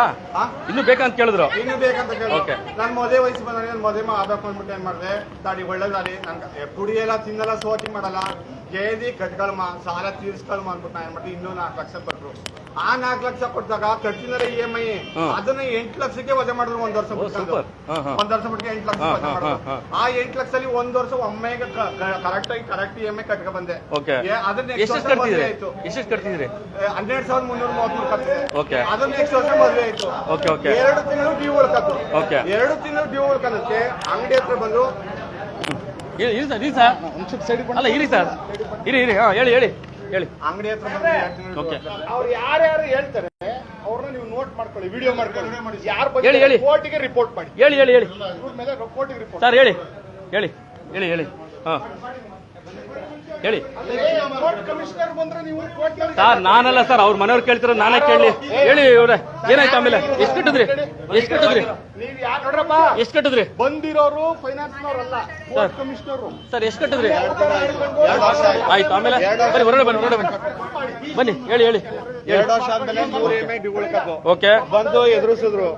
ಇನ್ನು ಬೇಕಂತ ಕೇಳಿದ್ರು. ಇನ್ನು ಬೇಕಂತ ಕೇಳಿದ್ರು. ನನ್ನ ಮದುವೆ ವಯಸ್ಸು ಬಂದಲ್ಲಿ ನನ್ನ ಮದುವೆ ಆಗ್ಬೇಕು ಅಂದ್ಬಿಟ್ಟು ಏನ್ ಮಾಡಿದೆ, ದಾಡಿ ಒಳ್ಳೆ ದಾಡಿ, ನನ್ ಕುಡಿಯಲ್ಲ, ತಿನ್ನಲ್ಲ, ಸೋಟಿ ಮಾಡಲ್ಲ, ಜೇದಿ ಕಟ್ಕೊಳ್ಮ, ಸಾಲ ತೀರ್ಸ್ಕೊಳ್ಮ ಅಂದ್ಬಿಟ್ಟು ನಾ ಏನ್ ಮಾಡ್ತೀವಿ, ಇನ್ನೂ 4 ಲಕ್ಷ ಕೊಟ್ರು. ಆ 4 ಲಕ್ಷ ಕೊಟ್ಟಾಗ ಖರ್ಚಿನ EMI ಅದನ್ನ 8 ಲಕ್ಷಕ್ಕೆ ವಜಾ ಮಾಡಿದ್ರು. 1 ವರ್ಷ ಬಿಟ್ಟು 1 ವರ್ಷ ಬಿಟ್ಟು 8 ಲಕ್ಷ ವಜಾ ಮಾಡಿದ್ರು. ಆ 8 ಲಕ್ಷದಲ್ಲಿ 1 ವರ್ಷ ಒಮ್ಮೆಗೆ ಕರೆಕ್ಟ್ EMI ಕಟ್ಕ ಬಂದೆ. ಅದನ್ನ ಎಷ್ಟು ಕಟ್ತಿದ್ರಿ? 12,333 ಕಟ್ಟಿದೆ. ಅದನ್ನ ನೆಕ್ಸ್ಟ್ ವರ್ಷ ಮದುವೆ ಆಯ್ತು. 2 ತಿಂಗಳು ಡ್ಯೂ ಉಳ್ಕತ್ತು. 2 ತಿಂಗಳು ಡ್ಯೂ ಉಳ್ಕಕ್ಕೆ ಅಂಗಡಿ ಹತ್ರ ಬಂದು ಇರಿ ಸರ್ ಹೇಳಿ. ಅಂಗಡಿ ಹತ್ರ ಬಂದು ಅವ್ರು ಯಾರ್ಯಾರು ಹೇಳ್ತಾರೆ ಅವ್ರನ್ನ ನೀವು ನೋಟ್ ಮಾಡ್ಕೊಳ್ಳಿ, ವಿಡಿಯೋ ಮಾಡ್ಕೊಳ್ಳಿ. ಯಾರು ಕೋರ್ಟಿಗೆ ರಿಪೋರ್ಟ್ ಮಾಡಿ. ಹೇಳಿ ಇವ್ರ ಮೇಲೆ ಕೋರ್ಟಿಗೆ ರಿಪೋರ್ಟ್ ಸರ್. ಹೇಳಿ ಕಮಿಷನರ್ ಬಂದ್ರೆ ನೀವು ಸರ್. ನಾನಲ್ಲ ಸರ್, ಅವ್ರ ಮನೆಯವ್ರು ಕೇಳ್ತಾರ, ನಾನೇ ಕೇಳಿ. ಹೇಳಿ ಇವ್ರೆ, ಏನಾಯ್ತು ಆಮೇಲೆ? ಎಷ್ಟು ಕಟ್ಟಿದ್ರಿ? ನೀವ್ ಯಾರು ನೋಡ್ರಪ್ಪ, ಎಷ್ಟು ಕಟ್ಟಿದ್ರಿ? ಬಂದಿರೋರು ಫೈನಾನ್ಸ್ನವ್ರಲ್ಲ, ಕಮಿಷನರ್. ಸರ್ ಎಷ್ಟು ಕಟ್ಟಿದ್ರಿ? ಆಯ್ತು, ಆಮೇಲೆ ಬನ್ನಿ ಹೊರಗಡೆ ಬನ್ನಿ ಹೇಳಿ 2 ವರ್ಷ ಆದ್ಮೇಲೆ 3 EMI ಡ್ಯೂ ಉಳ್ಕತ್ತು. ಬಂದು ಎದುರಿಸಿದ್ರು.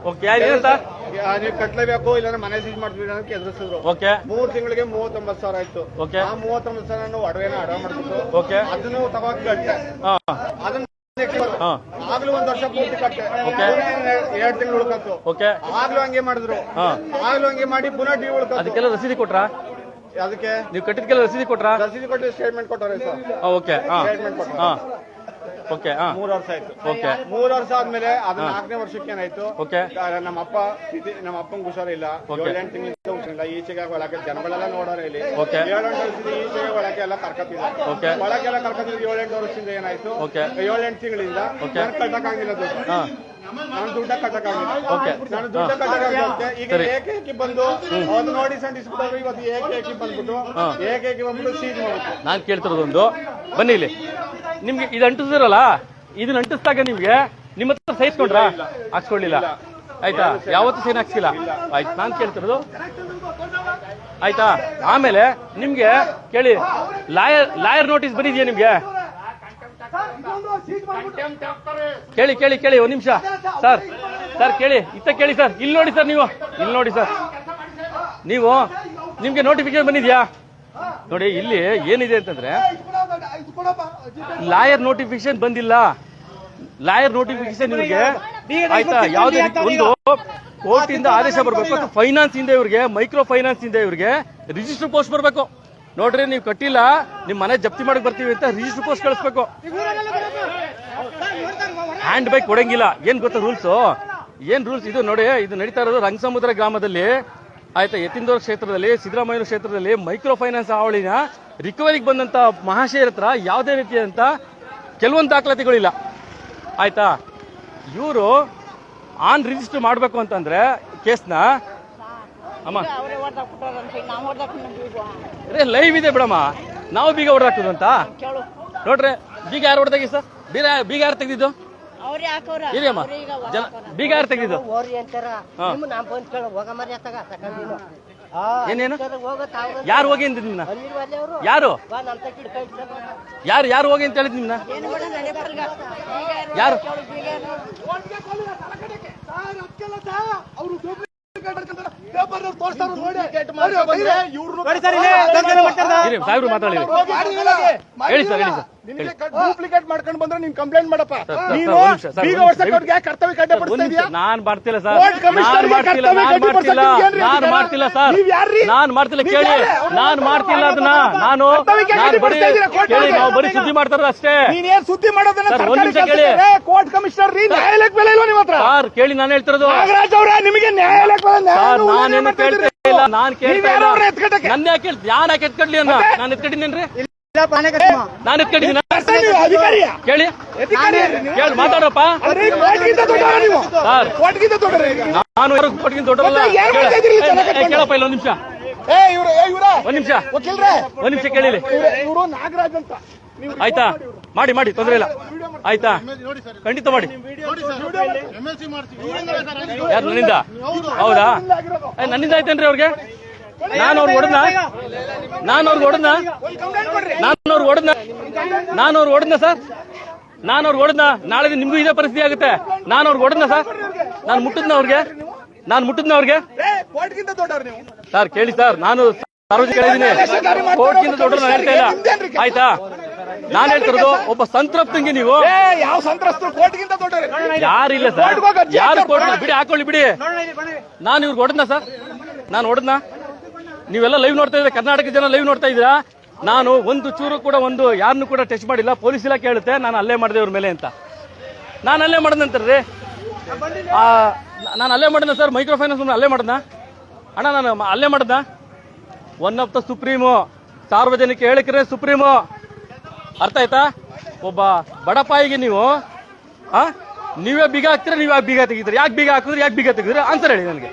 ನೀವು ಕಟ್ಲೇಬೇಕು, ಇಲ್ಲಾಂದ್ರೆ ಮನೆ ಸೀಜ್ ಮಾಡ್ತೀವಿ ಅನ್ನೋದಕ್ಕೆ ಎದುರಿಸಿದ್ರು. 3 ತಿಂಗಳಿಗೆ 39,000 ಆಯ್ತು. ಆ 39,000 ಒಡವೆನ ಅಡ ಮಾಡ್ಬಿಟ್ಟು ಅದನ್ನು ತಗೊಂಡ್ ಕಟ್ಟೆ. ಅದನ್ನ ಆಗ್ಲೂ 1 ವರ್ಷ ಪೂರ್ತಿ ಕಟ್ಟೆ. 2 ತಿಂಗಳು ಉಳ್ಕತ್ತು. ಆಗ್ಲೂ ಹಂಗೆ ಮಾಡಿದ್ರು. ಆಗ್ಲೂ ಹಂಗೆ ಮಾಡಿ ಪುನಃ ಡ್ಯೂ ಉಳ್ಕತ್ತು. ಅದಕ್ಕೆಲ್ಲ ರಸೀದಿ ಕೊಟ್ರಾ? ಅದಕ್ಕೆ ನೀವು ಕಟ್ಟಿದ್ಕೆಲ್ಲ ರಸೀದಿ ಕೊಟ್ರಾ? ರಸೀದಿ ಕೊಟ್ಟು ಸ್ಟೇಟ್ಮೆಂಟ್ ಕೊಟ್ಟವ್ರೆ ಸರ್. ಓಕೆ, ಸ್ಟೇಟ್ಮೆಂಟ್ ಕೊಟ್ಟರು. ಓಕೆ 3 ವರ್ಷ ಆಯ್ತು. ಓಕೆ 3 ವರ್ಷ ಆದ್ಮೇಲೆ ಅದು 4ನೇ ವರ್ಷಕ್ಕೆ ಏನಾಯ್ತು, ಓಕೆ ನಮ್ಮ ಅಪ್ಪಂಗೆ ಹುಷಾರಿಲ್ಲ, 7-8 ತಿಂಗಳಿಂದ ಹುಷಾರಿಲ್ಲ. ಈಚೆಗೆ ಒಳಗೆ ಜನಗಳೆಲ್ಲ ನೋಡೋರು ಇಲ್ಲಿ ಓಕೆ 7-8 ವರ್ಷದಿಂದ ಈಚೆಗೆ ಒಳಗೆ ಎಲ್ಲ ಕರ್ಕತ್ತಿದ್ರು. ಓಕೆ ಒಳಗೆಲ್ಲ ಕರ್ಕತ್ತಿದ್ರು. 7-8 ವರ್ಷದಿಂದ ಏನಾಯ್ತು, ಓಕೆ 7-8 ತಿಂಗಳಿಂದ ನಾನು ಕಟ್ಟಕ್ಕಾಗಿಲ್ಲ ದುಡ್ಡು. ನಾನು ದುಡ್ಡ ಕಟ್ಟಕ್ಕಾಗಿಲ್ಲ. ಓಕೆ ನಾನು ದುಡ್ಡ ಕಟ್ಟಕ್ಕಾಗುತ್ತೆ. ಈಗ ಏಕೇಕಿ ಬಂದು ಒಂದು ನೋಟಿಸ್ ಅಂಟಿಸ್ಬಿಟ್ಟವ್ರು. ಇವತ್ತು ಏಕೇಕಿ ಬಂದ್ಬಿಟ್ಟು ಏಕೇಕಿ ಬಂದ್ಬಿಟ್ಟು ಸೀಜ್ ಮಾಡ್ಬಿಟ್ಟು. ನಾನು ಕೇಳ್ತಿರೋದೊಂದು, ಬನ್ನಿ ಇಲ್ಲಿ, ನಿಮ್ಗೆ ಇದು ಅಂಟಿಸಿರಲ್ಲ, ಇದನ್ನ ಅಂಟಿಸಿದಾಗ ನಿಮ್ಗೆ ನಿಮ್ಮ ಹತ್ರ ಸಹಿಸ್ಕೊಂಡ್ರ? ಹಾಕ್ಸ್ಕೊಳ್ಳಿಲ್ಲ ಆಯ್ತಾ? ಯಾವತ್ತೂ ಸೈನ್ ಹಾಕ್ಸಿಲ್ಲ ಆಯ್ತು. ನಾನು ಕೇಳ್ತಿರೋದು ಆಯ್ತಾ? ಆಮೇಲೆ ನಿಮ್ಗೆ ಕೇಳಿ, ಲಾಯರ್ ನೋಟಿಸ್ ಬಂದಿದ್ಯಾ ನಿಮ್ಗೆ? ಕೇಳಿ ಕೇಳಿ ಕೇಳಿ, ಒಂದ್ ನಿಮಿಷ ಸರ್, ಸರ್ ಕೇಳಿ, ಇತ್ತ ಕೇಳಿ ಸರ್, ಇಲ್ಲಿ ನೋಡಿ ಸರ್, ನೀವು ಇಲ್ಲಿ ನೋಡಿ ಸರ್, ನೀವು ನಿಮ್ಗೆ ನೋಟಿಫಿಕೇಶನ್ ಬಂದಿದ್ಯಾ ನೋಡಿ? ಇಲ್ಲಿ ಏನಿದೆ ಅಂತಂದ್ರೆ ಲಾಯರ್ ನೋಟಿಫಿಕೇಶನ್ ಬಂದಿಲ್ಲ. ಲಾಯರ್ ನೋಟಿಫಿಕೇಶನ್ ನಿಮಗೆ ಆಯ್ತಾ? ಯಾವುದೇ ಒಂದು ಕೋರ್ಟ್ ಇಂದ ಆದೇಶ ಬರಬೇಕು, ಅಥವಾ ಫೈನಾನ್ಸ್ ಇಂದ ಇವ್ರಿಗೆ, ಮೈಕ್ರೋ ಫೈನಾನ್ಸ್ ಇಂದ ಇವ್ರಿಗೆ ರಿಜಿಸ್ಟರ್ ಪೋಸ್ಟ್ ಬರಬೇಕು. ನೋಡ್ರಿ, ನೀವು ಕಟ್ಟಿಲ್ಲ, ನಿಮ್ ಮನೆ ಜಪ್ತಿ ಮಾಡಕ್ ಬರ್ತೀವಿ ಅಂತ ರಿಜಿಸ್ಟರ್ ಪೋಸ್ಟ್ ಕಳಿಸ್ಬೇಕು. ಹ್ಯಾಂಡ್ ಬ್ಯಾಗ್ ಕೊಡಂಗಿಲ್ಲ. ಏನ್ ಗೊತ್ತಾ ರೂಲ್ಸ್? ಏನ್ ರೂಲ್ಸ್ ಇದು ನೋಡಿ? ಇದು ನಡೀತಾ ಇರೋದು ರಂಗಸಮುದ್ರ ಗ್ರಾಮದಲ್ಲಿ ಆಯ್ತಾ, ಯತೀಂದ್ರ ಕ್ಷೇತ್ರದಲ್ಲಿ, ಸಿದ್ದರಾಮಯ್ಯ ಕ್ಷೇತ್ರದಲ್ಲಿ ಮೈಕ್ರೋ ಫೈನಾನ್ಸ್ ಹಾವಳಿನ ರಿಕವರಿಗೆ ಬಂದಂತ ಮಹಾಶಯರ ಹತ್ರ ಯಾವುದೇ ರೀತಿಯಂತ ಕೆಲವೊಂದು ದಾಖಲಾತಿಗಳಿಲ್ಲ ಆಯ್ತಾ. ಇವರು ಆನ್ ರಿಜಿಸ್ಟರ್ ಮಾಡಬೇಕು ಅಂತಂದ್ರೆ ಕೇಸ್ನ ಅಮ್ಮ ಲೈವ್ ಇದೆ ಬಿಡಮ್ಮ, ನಾವು ಬೀಗ ಹೊಡೆದಾಕುದಂತ ನೋಡ್ರಿ. ಬೀಗ ಯಾರು ಹೊಡೆದಾಗಿ ಸರ್? ಬೀಗ ಯಾರು ತೆಗೆದಿದ್ದು? ಇರಿ ಅಮ್ಮ, ಬೀಗ ಯಾರು ತೆಗೆದಿದ್ದು? ಏನೇನು ಯಾರು ಹೋಗಿ ಅಂತ ನಿಮ್ನ? ಯಾರು ಯಾರು ಯಾರು ಹೋಗಿ ಅಂತ ಹೇಳಿದ್ ನಿಮ್ನ? ಯಾರು ಸಾಹೇಬ್ರು ಮಾತಾಡಿ ಹೇಳಿ ಸರ್, ಹೇಳಿ ಸರ್. ಡೂಪ್ಲಿಕೇಟ್ ಮಾಡ್ಕೊಂಡು ಬಂದ್ರೆ ನೀನ್ ಕಂಪ್ಲೇಂಟ್ ಮಾಡಪ್ಪ. ನಾನ್ ಮಾಡ್ತಿಲ್ಲ ಸರ್, ನಾನ್ ಮಾಡ್ತಿಲ್ಲ, ನಾನ್ ಮಾಡ್ತಿಲ್ಲ, ನಾನ್ ಮಾಡ್ತಿಲ್ಲ ಸರ್, ನಾನ್ ಮಾಡ್ತಿಲ್ಲ. ಕೇಳಿ, ನಾನ್ ಮಾಡ್ತಿಲ್ಲ ಅದನ್ನ. ನಾನು ಬರೀ ಕೇಳಿ, ನಾವು ಬರೀ ಸುದ್ದಿ ಮಾಡ್ತಾರ ಅಷ್ಟೇ. ನೀನೇನ್ ಸುದ್ದಿ ಮಾಡೋದನ್ನ ಒಂದ್ ನಿಮಿಷ ಕೇಳಿ. ಕೋರ್ಟ್ ಕಮಿಷನರ್ ನ್ಯಾಯಾಲಯಕ್ಕೆ ಬೆಲೆ ಇಲ್ವಾ ನಿಮ್ಮ ಹತ್ರ? ಸರ್ ಕೇಳಿ, ನಾನು ಹೇಳ್ತಿರೋದು ನಾಗರಾಜ್ ಅವರ ನಿಮಗೆ ನ್ಯಾಯಾಲಯಕ್ಕೆ ಸರ್, ನಾನೇನು ಕೇಳ್ತಾ ಇಲ್ಲ, ನಾನ್ ಕೇಳ್ತಾ ಇಲ್ಲ. ನನ್ನ ಯಾಕೆ ಯಾನ್ ಯಾಕೆ ಎತ್ಕಡ್ಲಿ ಅನ್ನ? ನಾನು ಎತ್ಕಡಿನೇನ್ರಿ? ನಾನು ಎತ್ಕಡಿದ್ದೀನ? ಕೇಳಿ ಕೇಳಿ ಮಾತಾಡಪ್ಪ ಸರ್. ನಾನು ಕೊಟ್ಟಿಗಿಂತ ದೊಡ್ಡವಲ್ಲ. ಕೇಳಪ್ಪ ಇಲ್ಲ, ಒಂದ್ ನಿಮಿಷ, ಒಂದ್ ನಿಮಿಷ, ಒಂದ್ ನಿಮಿಷ ಕೇಳಿಲಿ ನಾಗರಾಜ್ ಅಂತ ಆಯ್ತಾ? ಮಾಡಿ ಮಾಡಿ, ತೊಂದ್ರೆ ಇಲ್ಲ ಆಯ್ತಾ? ಖಂಡಿತ ಮಾಡಿ. ಯಾರು ನನ್ನಿಂದ? ಹೌದಾ? ನನ್ನಿಂದ ಆಯ್ತೇನ್ರಿ ಅವ್ರಿಗೆ? ನಾನು ಅವ್ರಿಗೆ ಹೊಡೆದ್ನ? ನಾನು ಅವ್ರಿಗೆ ಹೊಡೆದ್ನ? ನಾನು ಅವ್ರಿಗೆ ಹೊಡೆದ್ನ? ನಾನು ಅವ್ರಿಗೆ ಹೊಡೆದ್ನ ಸರ್? ನಾನು ಅವ್ರಿಗೆ ಹೊಡೆದ್ನ? ನಾಳೆ ನಿಮ್ಗೂ ಇದೇ ಪರಿಸ್ಥಿತಿ ಆಗುತ್ತೆ. ನಾನು ಅವ್ರಿಗೆ ಹೊಡೆದ್ನ ಸರ್? ನಾನು ಮುಟ್ಟಿದ್ನ ಅವ್ರಿಗೆ? ನಾನು ಮುಟ್ಟಿದ್ನ ಅವ್ರಿಗೆ? ಸರ್ ಕೇಳಿ ಸರ್, ನಾನು ಸಾರ್ವಜನಿಕ ಹೇಳಿದ್ದೀನಿ, ಕೋರ್ಟ್ಗಿಂತ ದೊಡ್ಡ ನಾನು ಹೇಳ್ತಾ ಇಲ್ಲ ಆಯ್ತಾ? ನಾನು ಹೇಳ್ತಿರೋದು ಒಬ್ಬ ಸಂತ್ರಸ್ತಂಗೆ ನೀವು ಯಾವ ಸಂತ್ರಸ್ತರು ಕೋರ್ಟ್ಗಿಂತ ದೊಡ್ಡವರು ಯಾರಿಲ್ಲ ಸರ್. ಯಾರು ಕೋರ್ಟ್ ಬಿಡಿ, ಹಾಕೊಳ್ಳಿ ಬಿಡಿ. ನಾನು ಇವ್ರಿಗೆ ಹೊಡೆದ್ನ ಸರ್? ನಾನು ಹೊಡೆದ್ನ? ನೀವೆಲ್ಲ ಲೈವ್ ನೋಡ್ತಾ ಇದ್ರೆ, ಕರ್ನಾಟಕ ಜನ ಲೈವ್ ನೋಡ್ತಾ ಇದ್ದೀರಾ. ನಾನು ಒಂದು ಚೂರು ಕೂಡ ಒಂದು ಯಾರನ್ನು ಕೂಡ ಟಚ್ ಮಾಡಿಲ್ಲ. ಪೊಲೀಸ್ ಇಲಾಖೆ ಹೇಳುತ್ತೆ ನಾನು ಅಲ್ಲೇ ಮಾಡಿದೆ ಇವ್ರ ಮೇಲೆ ಅಂತ. ನಾನು ಅಲ್ಲೇ ಮಾಡಿದಂತಾರ್ರಿ, ನಾನು ಅಲ್ಲೇ ಮಾಡಿದ್ನ ಸರ್. ಮೈಕ್ರೋ ಫೈನಾನ್ಸ್ ಅಲ್ಲೇ ಮಾಡಿದ್ನ ಅಣ್ಣ, ನಾನು ಅಲ್ಲೇ ಮಾಡಿದ್ನ. ಒನ್ ಆಫ್ ದ ಸುಪ್ರೀಮು, ಸಾರ್ವಜನಿಕ ಹೇಳಿಕರೇ ಸುಪ್ರೀಮು. ಅರ್ಥ ಆಯ್ತಾ? ಒಬ್ಬ ಬಡಪಾಯಿಗೆ ನೀವು ನೀವೇ ಬೀಗ ಹಾಕ್ತೀರಾ, ನೀವ್ ಯಾಕೆ ಬೀಗ ತೆಗಿತೀರಿ? ಯಾಕೆ ಬೀಗ ಹಾಕಿದ್ರಿ, ಯಾಕೆ ಬೀಗ ತೆಗಿದ್ರಿ? ಆನ್ಸರ್ ಹೇಳಿ ನನಗೆ.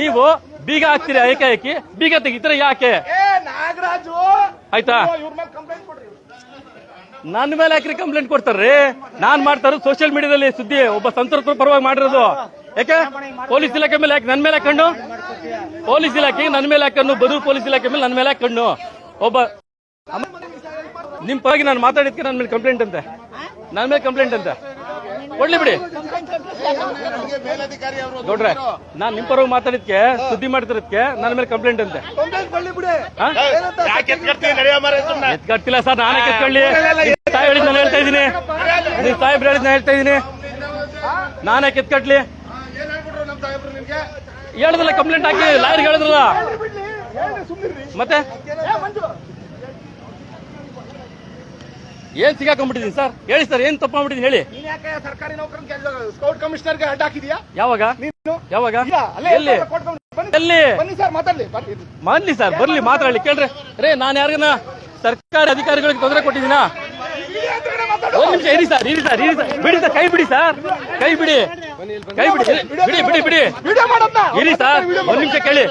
ನೀವು ಬೀಗ ಹಾಕ್ತೀರಾ, ಏಕಾಏಕಿ ಬೀಗ ತೆಗಿತೀರಾ ಯಾಕೆ? ನಾಗರಾಜು ಆಯ್ತಾ? ನನ್ನ ಮೇಲೆ ಯಾಕ್ರಿ ಕಂಪ್ಲೇಂಟ್ ಕೊಡ್ತಾರ್ರಿ? ನಾನ್ ಮಾಡ್ತಾರ ಸೋಷಿಯಲ್ ಮೀಡಿಯಾದಲ್ಲಿ ಸುದ್ದಿ, ಒಬ್ಬ ಸಂತ್ರಸ್ತರ ಪರವಾಗಿ ಮಾಡಿರೋದು. ಯಾಕೆ ಪೊಲೀಸ್ ಇಲಾಖೆ ಮೇಲೆ ಯಾಕೆ ನನ್ನ ಮೇಲೆ ಕಣ್ಣು? ಪೊಲೀಸ್ ಇಲಾಖೆ ನನ್ನ ಮೇಲೆ ಕಣ್ಣು, ಬದಲು ಪೊಲೀಸ್ ಇಲಾಖೆ ಮೇಲೆ ನನ್ನ ಮೇಲೆ ಕಣ್ಣು. ಒಬ್ಬ ನಿಮ್ ಪರವಾಗಿ ನಾನು ಮಾತಾಡಿದ್ಕೆ ನನ್ನ ಮೇಲೆ ಕಂಪ್ಲೇಂಟ್ ಅಂತೆ, ನನ್ನ ಮೇಲೆ ಕಂಪ್ಲೇಂಟ್ ಅಂತೆ. ಕೊಡ್ಲಿ ಬಿಡಿ ನೋಡ್ರೆ, ನಾನ್ ನಿಮ್ ಪರವಾಗಿ ಮಾತಾಡಿದ್ಕೆ, ಸುದ್ದಿ ಮಾಡ್ತಿರೋದಕ್ಕೆ ನನ್ನ ಮೇಲೆ ಕಂಪ್ಲೇಂಟ್ ಅಂತೆ. ಎತ್ಕಟ್ಟಿಲ್ಲ ಸರ್, ನಾನೇ ಎತ್ಕೊಳ್ಳಿ. ಸಾಹೇಬ್ ಹೇಳಿದ್ ನಾನು ಹೇಳ್ತಾ ಇದ್ದೀನಿ, ನೀವು ಸಾಹೇಬ್ರು ಹೇಳಿದ್ ನಾನು ಹೇಳ್ತಾ ಇದ್ದೀನಿ. ನಾನೇ ಎತ್ಕಟ್ಲಿ? ಹೇಳಿದ್ರಲ್ಲ ಕಂಪ್ಲೇಂಟ್ ಹಾಕಿ, ಲಾಯರ್ಗೆ ಹೇಳಿದ್ರಲ್ಲ ಮತ್ತೆ. ಏನ್ ಸಿಗಾಕೊಂಡ್ಬಿಟ್ಟಿದ್ದೀನಿ ಸರ್? ಹೇಳಿ ಸರ್, ಏನ್ ತಪ್ಪು ಮಾಡ್ಬಿಟ್ಟಿದ್ದೀನಿ ಹೇಳಿ. ನೀನ್ ಯಾಕೆ ಸರ್ಕಾರಿ ನೌಕರನ್ ಸ್ಕೌಟ್ ಕಮಿಷನರ್ಗೆ ಅಡ್ಡ ಹಾಕಿದ್ಯಾ? ಯಾವಾಗ ನೀನು ಯಾವಾಗ ಇಲ್ಲ, ಅಲ್ಲೇ ಎಲ್ಲಿ ಕೋರ್ಟ್ ಕಮಿಷನರ್ ಬನ್ನಿ. ಎಲ್ಲಿ ಬನ್ನಿ ಸರ್, ಮಾತಾಡ್ಲಿ ಬರ್ಲಿ. ಮಾಡ್ಲಿ ಸರ್, ಬರ್ಲಿ ಮಾತಾಡ್ಲಿ. ಕೇಳ್ರಿ ರೇ, ನಾನು ಯಾರಿಗನ ಸರ್ಕಾರಿ ಅಧಿಕಾರಿಗಳಿಗೆ ತೊಂದರೆ ಕೊಟ್ಟಿದ್ದೀನಾ? ಒಂದ್ ನಿಮಿಷ ಇರಿ ಸರ್, ಇರಿ ಸರ್, ಇರಿ ಸರ್, ಬಿಡಿ ಸರ್, ಕೈ ಬಿಡಿ ಸರ್, ಕೈ ಬಿಡಿ, ಕೈ ಬಿಡಿ, ಬಿಡಿ ಬಿಡಿ ಬಿಡಿ ವಿಡಿಯೋ ಮಾಡೋದ್ನ ಇರಿ ಸರ್, ಒಂದ್ ನಿಮಿಷ ಕೇಳಿ.